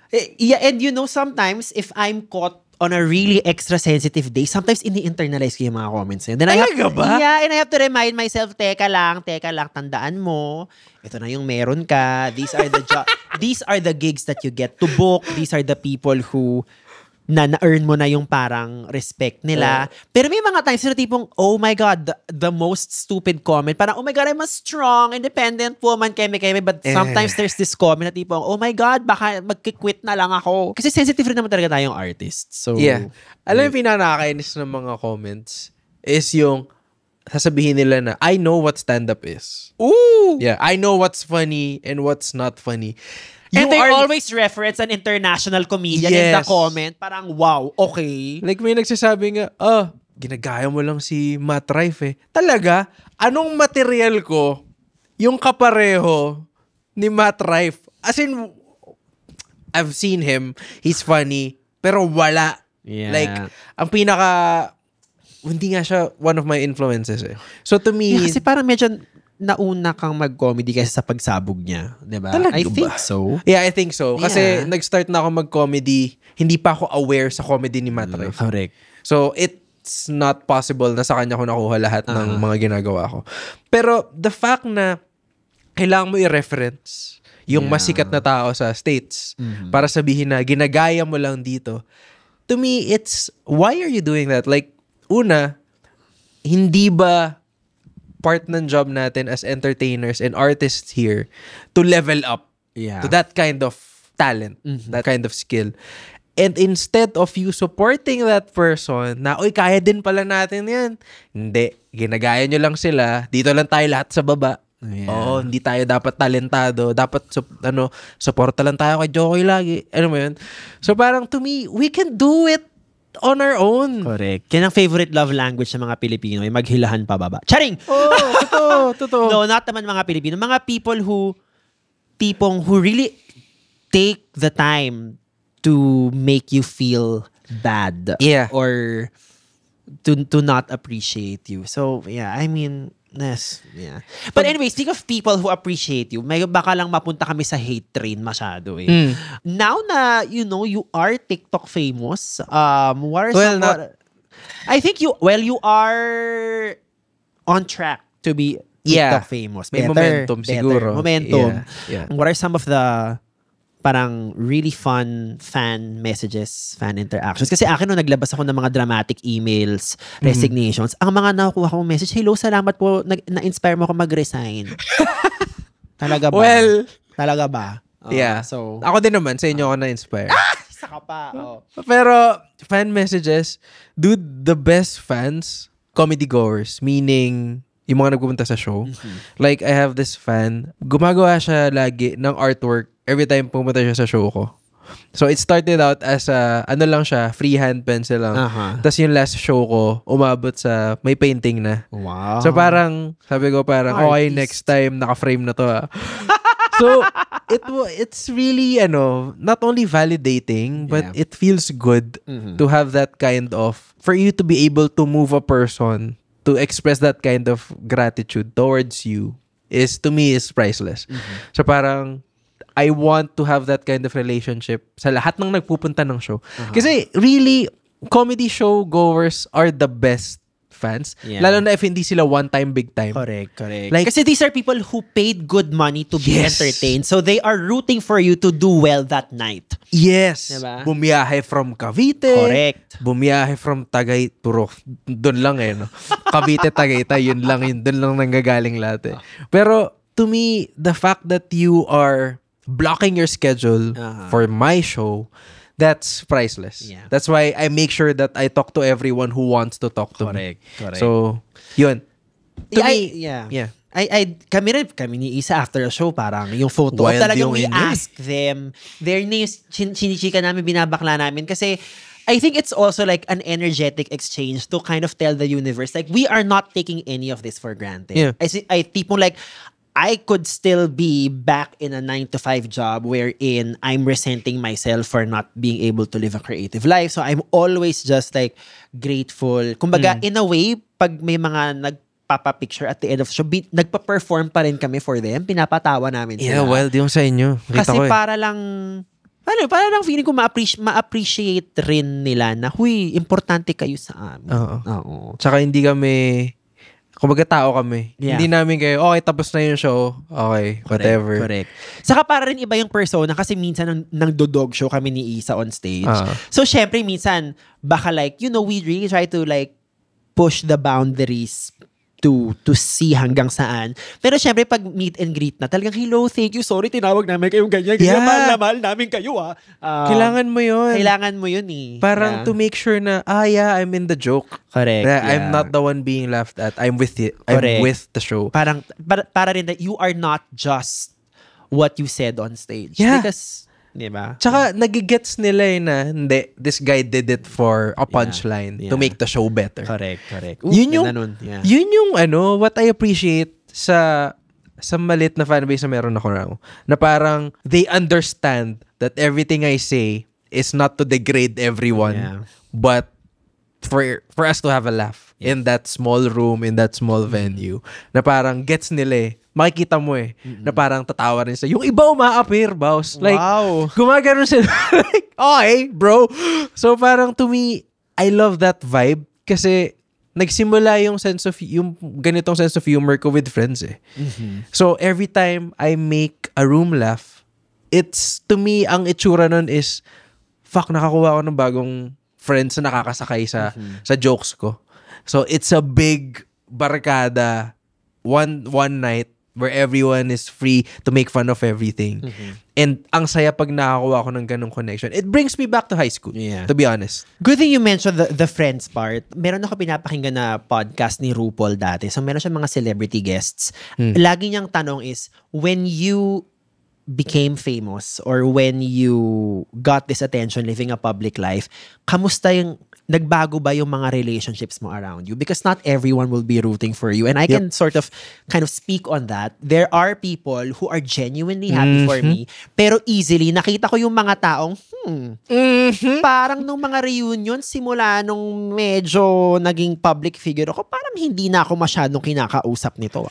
and you know, sometimes if I'm caught on a really extra sensitive day, sometimes ini-internalize ko yung mga comments na yun. Then and I have to remind myself, teka lang, tandaan mo, ito na yung meron ka. These are the gigs that you get to book. These are the people who na-earn mo na yung parang respect nila. Pero may mga times na tipong, oh my God, the most stupid comment. Parang, oh my God, I'm a strong, independent woman, keme. But sometimes there's this comment na tipong, oh my God, baka magki-quit na lang ako. Kasi sensitive rin naman talaga tayong artists. So, alam yung pinanakainis ng mga comments is yung sasabihin nila na, I know what stand-up is. Ooh! Yeah, I know what's funny and what's not funny. And they always reference an international comedian in the comment. Parang, wow, okay. Like may nagsasabi nga, ginagaya mo lang si Matt Rife eh. Talaga? Anong material ko yung kapareho ni Matt Rife? As in, I've seen him. He's funny. Pero wala. Yeah. Like, ang hindi nga siya one of my influences eh. So to me... kasi parang medyo nauna kang mag-comedy kasi sa pagsabog niya. Diba? Talaga I think so. Yeah, I think so. Kasi nag-start na ako mag-comedy, hindi pa ako aware sa comedy ni Matt Rife. Correct. So, it's not possible na sa kanya ko nakuha lahat ng mga ginagawa ko. Pero, the fact na kailangan mo i-reference yung masikat na tao sa States para sabihin na ginagaya mo lang dito, to me, it's, why are you doing that? Like, una, hindi ba part ng job natin as entertainers and artists here to level up to that kind of talent, that kind of skill. And instead of you supporting that person na, oy, kaya din pala natin yan. Hindi. Ginagaya nyo lang sila. Dito lang tayo lahat sa baba. Oo, hindi tayo dapat talentado. Dapat, supporta lang tayo kay Jokoy lagi. Ano mo yun? So parang to me, we can do it on our own. Correct. Yan ang favorite love language ng mga Pilipino, ay maghilahan pababa. Charing! Oh, totoo. No, not naman mga Pilipino. Mga people who tipong who really take the time to make you feel bad. Yeah. Or to not appreciate you. So, yeah, I mean, yes, yeah. But anyway, speaking of people who appreciate you, may baka lang mapunta kami sa hate train masyado eh. Now na, you know, you are TikTok famous, what are some... I think you are on track to be TikTok famous. May better, momentum siguro. Momentum. Yeah. What are some of the parang really fun fan messages, fan interactions? Kasi akin nung naglabas ako ng mga dramatic emails, resignations, ang mga nakuha kong message, hello, salamat po, na-inspire mo ako mag-resign. Talaga ba? Well, talaga ba? Yeah. So, ako din naman, sa inyo ako na-inspire. isa ka pa. Oh. Pero, fan messages, dude, the best fans, comedy goers, meaning, yung mga nagpupunta sa show. Like, I have this fan, gumagawa siya lagi ng artwork every time pumunta siya sa show ko. So, it started out as ano lang siya, freehand pencil lang. Tapos yung last show ko, umabot sa may painting na. Wow. So, parang, sabi ko parang, okay, next time, naka-frame na to So, it's really, not only validating, but it feels good to have that kind of, for you to be able to move a person, to express that kind of gratitude towards you, to me, is priceless. So, parang, I want to have that kind of relationship sa lahat ng nagpupunta ng show. Kasi really, comedy show goers are the best fans. Yeah. Lalo na if hindi sila one-time, big-time. Correct. Like, kasi these are people who paid good money to be entertained. So they are rooting for you to do well that night. Yes. Diba? Bumiyahe from Cavite. Correct. Bumiyahe from puro, doon lang no? Cavite, Tagaytay, yun lang nanggagaling lahat Pero, to me, the fact that you are blocking your schedule for my show, that's priceless. Yeah. That's why I make sure that I talk to everyone who wants to talk to me. Correct. So, yun. To me, yeah. Kami ni Isa after a show, parang yung photo, talagang we ask them their names, chinichika namin, binabakla namin. Kasi, I think it's also like an energetic exchange to kind of tell the universe, like, we are not taking any of this for granted. Yeah. I tipong like, I could still be back in a 9-to-5 job wherein I'm resenting myself for not being able to live a creative life. So I'm always just like grateful. Kumbaga, in a way, pag may mga nagpapapicture at the end of the show, nagpa-perform pa rin kami for them. Pinapatawa namin sila. Yeah, well, yung sa inyo. Kasi para lang feeling ko ma-appreciate rin nila na, huy, importante kayo sa amin. Oo. Tsaka hindi kami... Kumbaga tao kami. Yeah. Hindi namin kayo, okay, tapos na yung show. Okay, whatever. Correct. Saka para rin iba yung persona kasi minsan nang dodog show kami ni Isa on stage. So, syempre, minsan, baka like, we really try to like push the boundaries to see hanggang saan. Pero syempre, pag meet and greet na, talagang, hello, thank you, sorry, tinawag namin kayong ganyan. Mahal namin kayo, kailangan mo yun. Kailangan mo yun eh. Parang to make sure na, I'm in the joke. Correct. I'm not the one being laughed at. I'm with it. I'm with the show. Parang, para rin that you are not just what you said on stage. Yeah. Because, diba? Tsaka, nagigets nila na, hindi, this guy did it for a punchline to make the show better. Correct. Yun yung, what I appreciate sa malit na fanbase na meron ako now, na parang, they understand that everything I say is not to degrade everyone, but for us to have a laugh in that small room, in that small venue, na parang gets nila makikita mo na parang tatawa rin sila. Yung iba uma-appear, boss. Like, gumagano sila. Like, okay, bro. So, parang to me, I love that vibe kasi nagsimula yung ganitong sense of humor ko with friends So, every time I make a room laugh, it's, to me, ang itsura nun is, fuck, nakakuha ako ng bagong friends na nakakasakay sa jokes ko. So, it's a big barkada one night where everyone is free to make fun of everything. And ang saya pag nakakuha ko ng ganong connection. It brings me back to high school, to be honest. Good thing you mentioned the friends part. Meron ako pinapakinggan na podcast ni RuPaul dati. So meron siya mga celebrity guests. Lagi niyang tanong is, when you became famous or when you got this attention living a public life, kamusta yung nagbago ba yung mga relationships mo around you? Because not everyone will be rooting for you. And I can sort of kind of speak on that. There are people who are genuinely happy for me, pero easily, nakita ko yung mga taong, parang nung mga reunion, simula nung medyo naging public figure ako, parang hindi na ako masyadong kinakausap nito.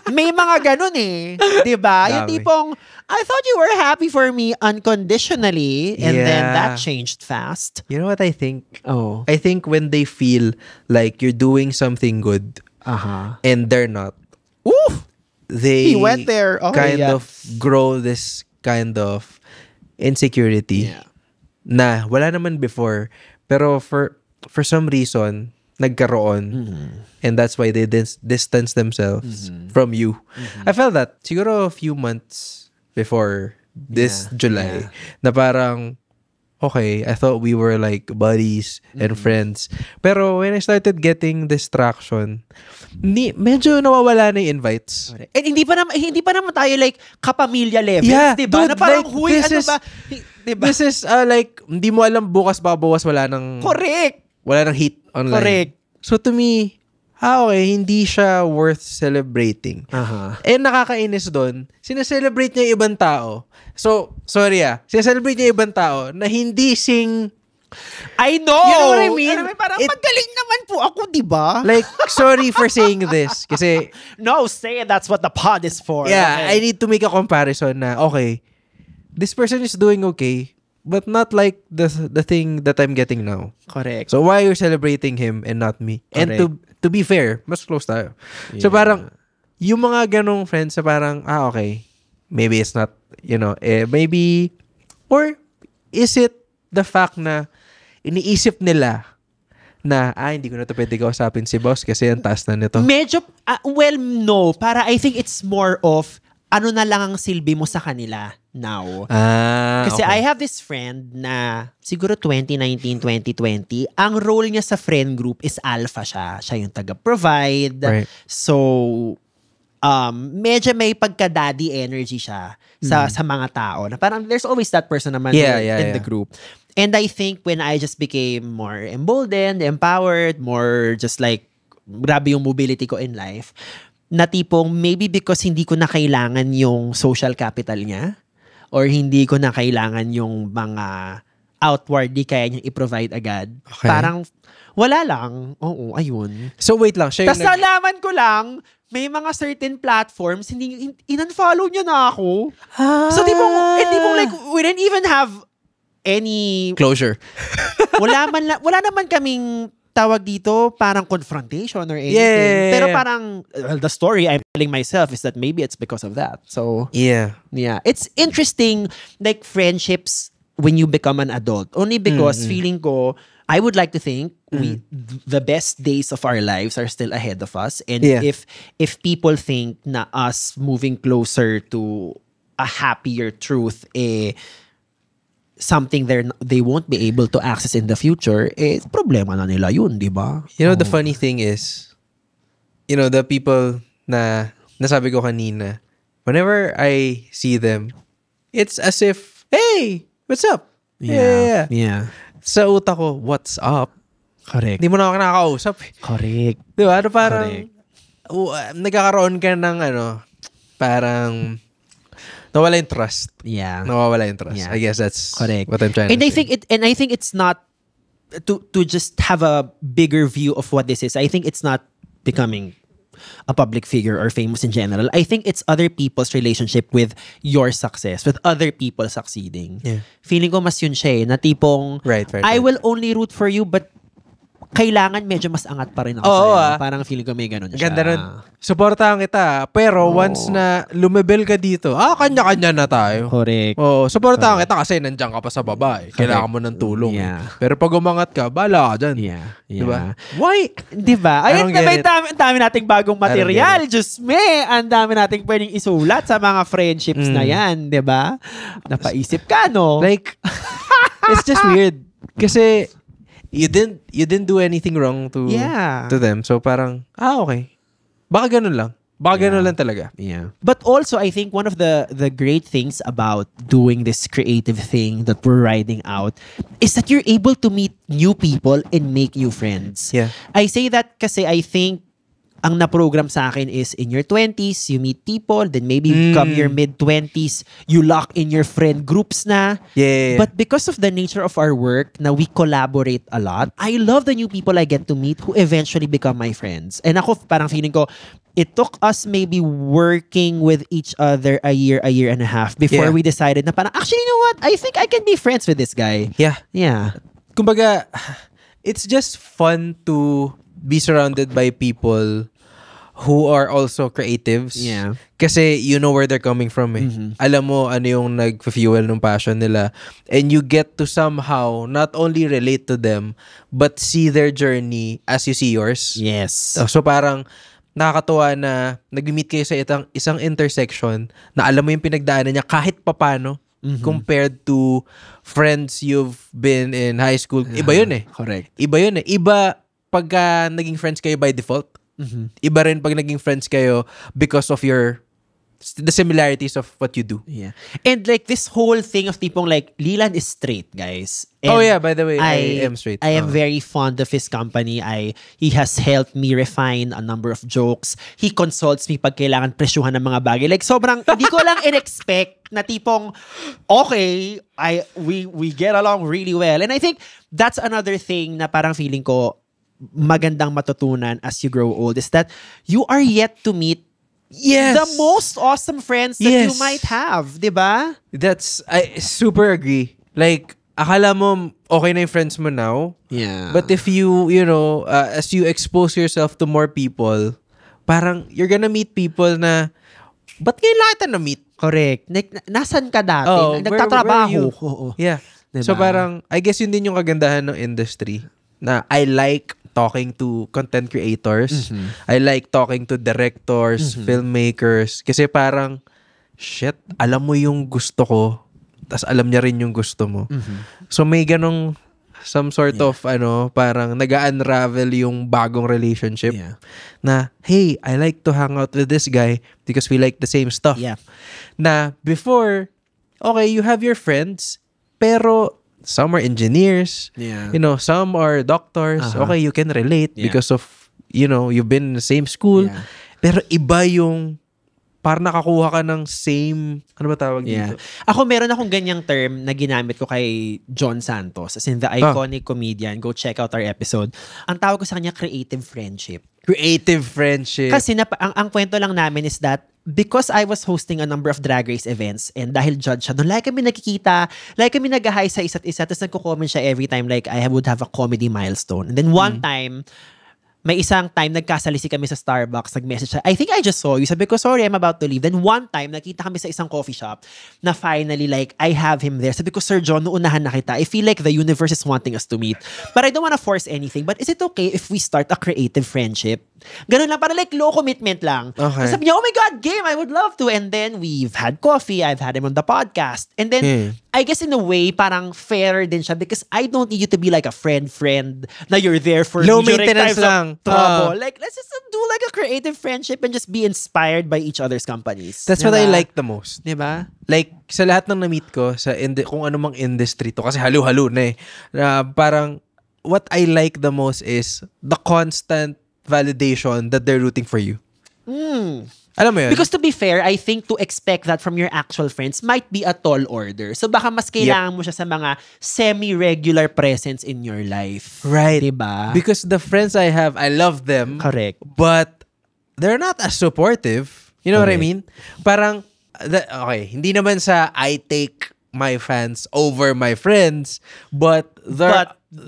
May mga ganun eh. Diba? Yung tipong, I thought you were happy for me unconditionally, and then that changed fast. You know what I think? Oh. I think when they feel like you're doing something good and they're not, they He went there. Okay, kind of grow this kind of insecurity na wala naman before, pero for some reason nagkaroon, and that's why they distance themselves from you. I felt that siguro a few months before this July na parang okay, I thought we were like buddies and friends. Pero when I started getting distraction, medyo nawawala na yung invites. And hindi pa naman tayo like kapamilya levels, Yeah, diba? dude, Na parang, like, huy, this ano is- ba? Diba? This is like, hindi mo alam bukas babawas, wala nang heat online. Correct. So to me, okay, hindi siya worth celebrating. And nakakainis doon, sineselebrate niya yung ibang tao. So, sorry sineselebrate niya yung ibang tao na hindi sing... I know! You know what I mean? Parang magaling naman po ako, diba? Like, sorry for saying this. Kasi, No, say it. That's what the pod is for. yeah, Okay. I need to make a comparison na, okay, this person is doing okay, but not like the thing that I'm getting now. Correct. So, why you're celebrating him and not me? And to be fair, mas close tayo. So, parang, yung mga ganong friends na parang, okay, maybe it's not, maybe, or is it the fact na iniisip nila na, hindi ko na ito pwede kausapin si boss kasi ang taas na nito. Medyo, well, no. Para I think it's more of, ano na lang ang silbi mo sa kanila now. Kasi okay. I have this friend na siguro 2019, 2020, ang role niya sa friend group is alpha siya. Siya yung taga-provide. Right. So, medyo may pagka-daddy energy siya sa mga tao. Na parang there's always that person naman in the group. And I think when I just became more emboldened, empowered, more just like, grabe yung mobility ko in life, na tipong maybe because hindi ko na kailangan yung social capital niya or hindi ko na kailangan yung mga outwardly kaya niyang i-provide agad. Okay. Parang wala lang. Oo, ayun. So, wait lang. Tapos nalaman ko lang, may mga certain platforms, hindi in-unfollow niya na ako. So, tipong like, we didn't even have any... Closure. wala naman kaming tawag dito, parang confrontation or anything. Yeah. Pero parang, the story I'm telling myself is that maybe it's because of that. So, Yeah. it's interesting, like, friendships when you become an adult. Only because feeling ko, I would like to think the best days of our lives are still ahead of us. And if people think na us moving closer to a happier truth, something they won't be able to access in the future, problema na nila yun, di ba? You know, the funny thing is, the people na nasabi ko kanina, whenever I see them, it's as if, hey, what's up? Yeah. Sa utak ko, what's up? Correct. Hindi mo na ako nakakausap. Correct. Di ba? Parang, nagkakaroon ka ng parang, nawala yung trust. Yeah. Nawawala yung trust. Yeah. I guess that's correct. what I'm trying and to I say. think it's not to just have a bigger view of what this is. I think it's not becoming a public figure or famous in general. I think it's other people's relationship with your success, with other people succeeding. Yeah. Feeling ko mas yun siya na tipong Right. I will only root for you but kailangan medyo mas angat pa rin ako Oo, sa'yo. Parang feeling ko may ganun siya. Ganda nun. Supportahan kita. Pero once na lumebel ka dito, kanya-kanya na tayo. Correct. Supportahan kita kasi nandiyan ka pa sa baba. Kailangan mo ng tulong. Yeah. Pero pag umangat ka, bala ka dyan. Yeah. Diba? Why? Diba? I Ayun don't na, get ang dami nating bagong material. Diyos me, ang dami nating pwedeng isulat sa mga friendships na yan. Diba? Napaisip ka, no? Like, it's just weird. Kasi, you didn't do anything wrong to them. So parang, okay. Baka ganun lang. Baka ganun lang talaga. Yeah. But also, I think one of the great things about doing this creative thing that we're riding out is that you're able to meet new people and make new friends. Yeah. I say that kasi I think ang na-program sa akin is in your 20s, you meet people, then maybe come your mid-20s, you lock in your friend groups na. Yeah. But because of the nature of our work, na we collaborate a lot, I love the new people I get to meet who eventually become my friends. And ako, parang feeling ko, it took us maybe working with each other a year and a half before we decided na parang, actually, you know what? I think I can be friends with this guy. Yeah. Yeah. Kumbaga, it's just fun to be surrounded by people who are also creatives. Yeah. Kasi you know where they're coming from eh. Alam mo ano yung nag-fuel ng passion nila. And you get to somehow not only relate to them, but see their journey as you see yours. Yes. So parang nakakatuwa na nag-meet kayo sa isang intersection na alam mo yung pinagdaanan niya kahit papano compared to friends you've been in high school. Iba yun eh. Correct. Iba yun eh. Iba pagka naging friends kayo by default. Iba rin pag naging friends kayo because of the similarities of what you do. Yeah. And like this whole thing of tipong like, Leland is straight, guys. And oh yeah, by the way, I am straight. I am very fond of his company. He has helped me refine a number of jokes. He consults me pag kailangan presyuhan ng mga bagay. Like sobrang, hindi ko lang in-expect na tipong, okay, we get along really well. And I think that's another thing na parang feeling ko, magandang matutunan as you grow old is that you are yet to meet the most awesome friends that you might have, diba? I super agree. Like, akala mo okay na yung friends mo now. Yeah. But if you know, as you expose yourself to more people, parang you're gonna meet people na, ba't ngayon lang kita na-meet? Correct. Nasan ka dati? Oh, Nagtatrabaho. where Oo. Yeah. Diba? So parang, I guess yun din yung kagandahan ng industry. Na I like talking to content creators. I like talking to directors, filmmakers. Kasi parang, shit, alam mo yung gusto ko, tas alam niya rin yung gusto mo. So may ganong, some sort of, parang nag-unravel yung bagong relationship. Na, hey, I like to hang out with this guy because we like the same stuff. Yeah. Na before, okay, you have your friends, pero some are engineers. Yeah. Some are doctors. Okay, you can relate because of, you've been in the same school. Yeah. Pero iba yung parang nakakuha ka ng same, ano ba tawag dito? Ako meron akong ganyang term na ginamit ko kay John Santos, as in the iconic comedian. Go check out our episode. Ang tawag ko sa kanya, creative friendship. Creative friendship. Kasi ang kwento lang namin is that because I was hosting a number of Drag Race events and dahil judge siya doon, like kami nakikita, like kami nag-hi sa isa't isa, tapos nagko-comment siya every time like I would have a comedy milestone. And then one time, may isang time, nagkasalisi kami sa Starbucks, nag-message siya, I think I just saw you. Sabi ko, sorry, I'm about to leave. Then one time, nakita kami sa isang coffee shop na finally, like, I have him there. Sabi ko, Sir John, uunahan na kita. I feel like the universe is wanting us to meet. But I don't wanna force anything. But is it okay if we start a creative friendship? Ganun lang, para like low commitment lang. Okay. Sabi niya, oh my God, game, I would love to. And then we've had coffee, I've had him on the podcast. And then, I guess in a way, parang fairer din siya because I don't need you to be like a friend na you're there for low during maintenance times of lang. trouble. Like, let's just do like a creative friendship and just be inspired by each other's companies. That's what I like the most. Diba? Like, sa lahat ng na-meet ko, kung ano mang industry to, kasi halo-halo na eh. Parang, what I like the most is the constant validation that they're rooting for you. Alam mo yun? Because to be fair, I think to expect that from your actual friends might be a tall order. So baka mas kailangan mo siya sa mga semi-regular presence in your life. Right. Diba? Because the friends I have, I love them. Correct. But they're not as supportive. You know what I mean? Parang, okay, hindi naman sa I take my fans over my friends, but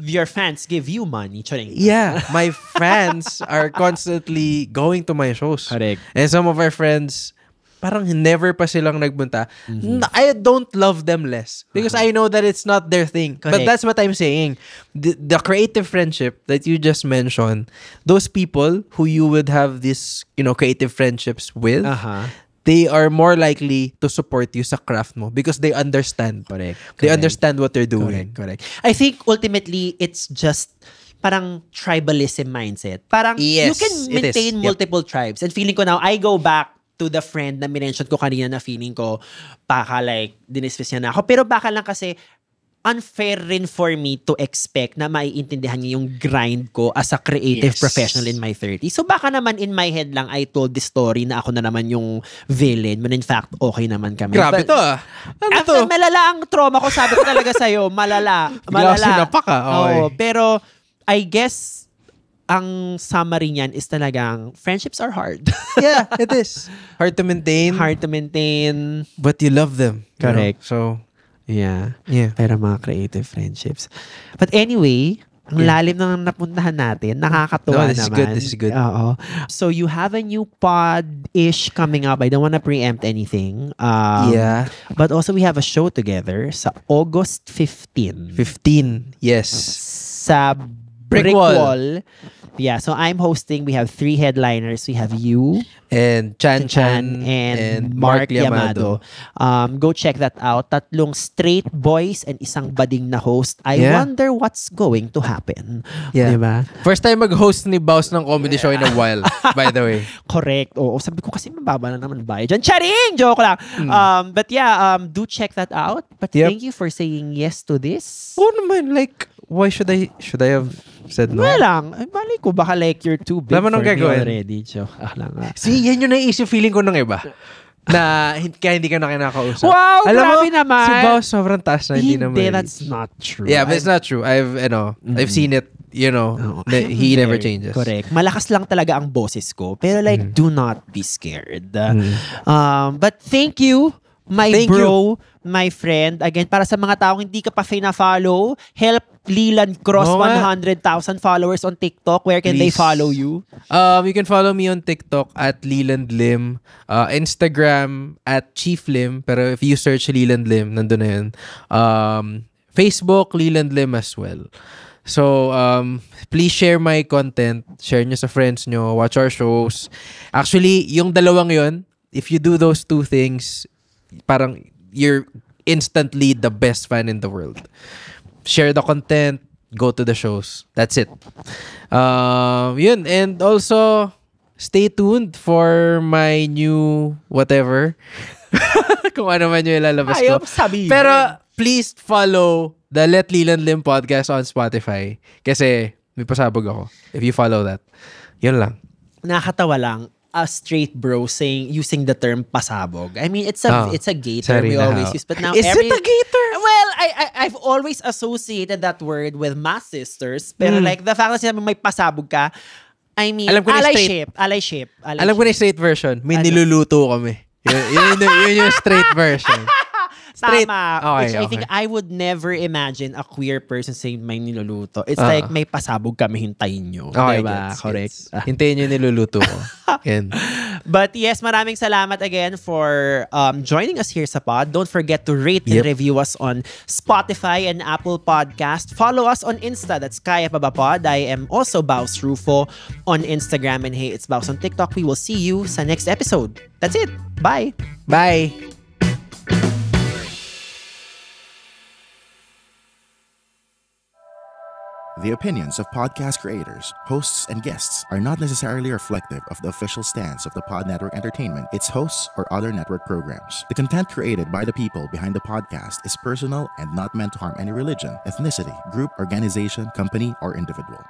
your fans give you money. Charing. Yeah, my fans are constantly going to my shows. Correct. And some of our friends, parang never pa silang nagpunta. I don't love them less because I know that it's not their thing. Correct. But that's what I'm saying. The creative friendship that you just mentioned, those people who you would have this, creative friendships with, they are more likely to support you sa craft mo because they understand. Correct. They understand what they're doing. Correct. I think ultimately it's just parang tribalism mindset. Parang you Yes, can it is. maintain Yep. multiple tribes. And feeling ko now, I go back to the friend na minention ko kanina na feeling ko baka like dinismiss niya na ako. Pero baka lang kasi unfair rin for me to expect na maiintindihan niya yung grind ko as a creative Yes. professional in my 30s. So baka naman in my head lang I told this story na ako na naman yung villain when in fact okay naman kami. Grabe But- to Ano to? Malala ang trauma ko, sabi ko talaga sa'yo. Malala. Bigla ako sinapak, okay. Oo, pero I guess ang summary niyan is talagang friendships are hard. Yeah, it is. Hard to maintain. Hard to maintain. But you love them. you know? Correct. So, Yeah. yeah. Pero mga creative friendships. But anyway, ang lalim ng napuntahan natin. Nakakatuwa No, this is naman. good, this is good. Oo. So you have a new pod-ish coming up. I don't want to preempt anything. Yeah. But also we have a show together sa August 15. 15. Yes. Sa Brick Wall. Yeah, so I'm hosting. We have 3 headliners. We have you, And Chan and Mark Yamado. Go check that out. 3 straight boys and isang bading na host. I Yeah. wonder what's going to happen. Yeah. Diba? First time mag-host ni Baus ng comedy show in a while, by the way. Correct. Oo, sabi ko kasi mababa na naman bayad dyan. Charing! Joke lang. But yeah, do check that out. But Yep. thank you for saying yes to this. Oo naman, like, why should I have said no? Wala lang. Ay, bali ko, baka like you're too big Wala mo for nang me gagawin. already. Joke lang nga. See, yan yung naisip feeling ko ng iba. Na kaya hindi ka na kinakausap. Wow, Alam grabe mo, naman. Si Baus sobrang taas na hindi naman. that's not true. Yeah, but it's not true. I've seen it, he never changes. Correct. Malakas lang talaga ang boses ko. Pero like, do not be scared. But thank you, my Thank bro, my friend. Again, para sa mga taong hindi ka pa follow, help Leland cross Oo nga. 100,000 followers on TikTok. Where can they Please. follow you? You can follow me on TikTok at Leland Lim, Instagram at Chief Lim, pero if you search Leland Lim, nandun na yun. Facebook, Leland Lim as well. So, please share my content, share nyo sa friends nyo, watch our shows. Actually, yung dalawang yun, if you do those 2 things, parang you're instantly the best fan in the world. Share the content, go to the shows. That's it. Yun. And also, stay tuned for my new whatever. Kung ano man yung ilalabas ko. Ayaw sabihin. Pero, please follow the Let Leland Lim podcast on Spotify. Kasi, may pasabog ako. If you follow that. Yun lang. Nakakatawa lang. A straight bro using the term pasabog. I mean, it's a gay term sorry we na always how. use. But now Is it a gay term? Well, I've always associated that word with mass sisters. Pero like, the fact na sinabi may pasabog ka, I mean, Alam ko na straight. allyship. Alam ko na yung straight version. May Ano? niluluto kami. Yun yung straight version. Straight. Tama. Okay, Which I think okay. I would never imagine a queer person saying may niluluto. It's like may pasabog kami, hintayin nyo. Okay, Diba? gets, Correct. gets. Hintayin nyo yung niluluto ko. Yan. But yes, maraming salamat again for joining us here sa pod. Don't forget to rate and Yep. review us on Spotify and Apple Podcast. Follow us on Insta. That's Kaya Pa Ba Pod. I am also Baus Rufo on Instagram. And hey, it's Baus on TikTok. We will see you sa next episode. That's it. Bye. Bye. The opinions of podcast creators, hosts, and guests are not necessarily reflective of the official stance of the Pod Network Entertainment, its hosts, or other network programs. The content created by the people behind the podcast is personal and not meant to harm any religion, ethnicity, group, organization, company, or individual.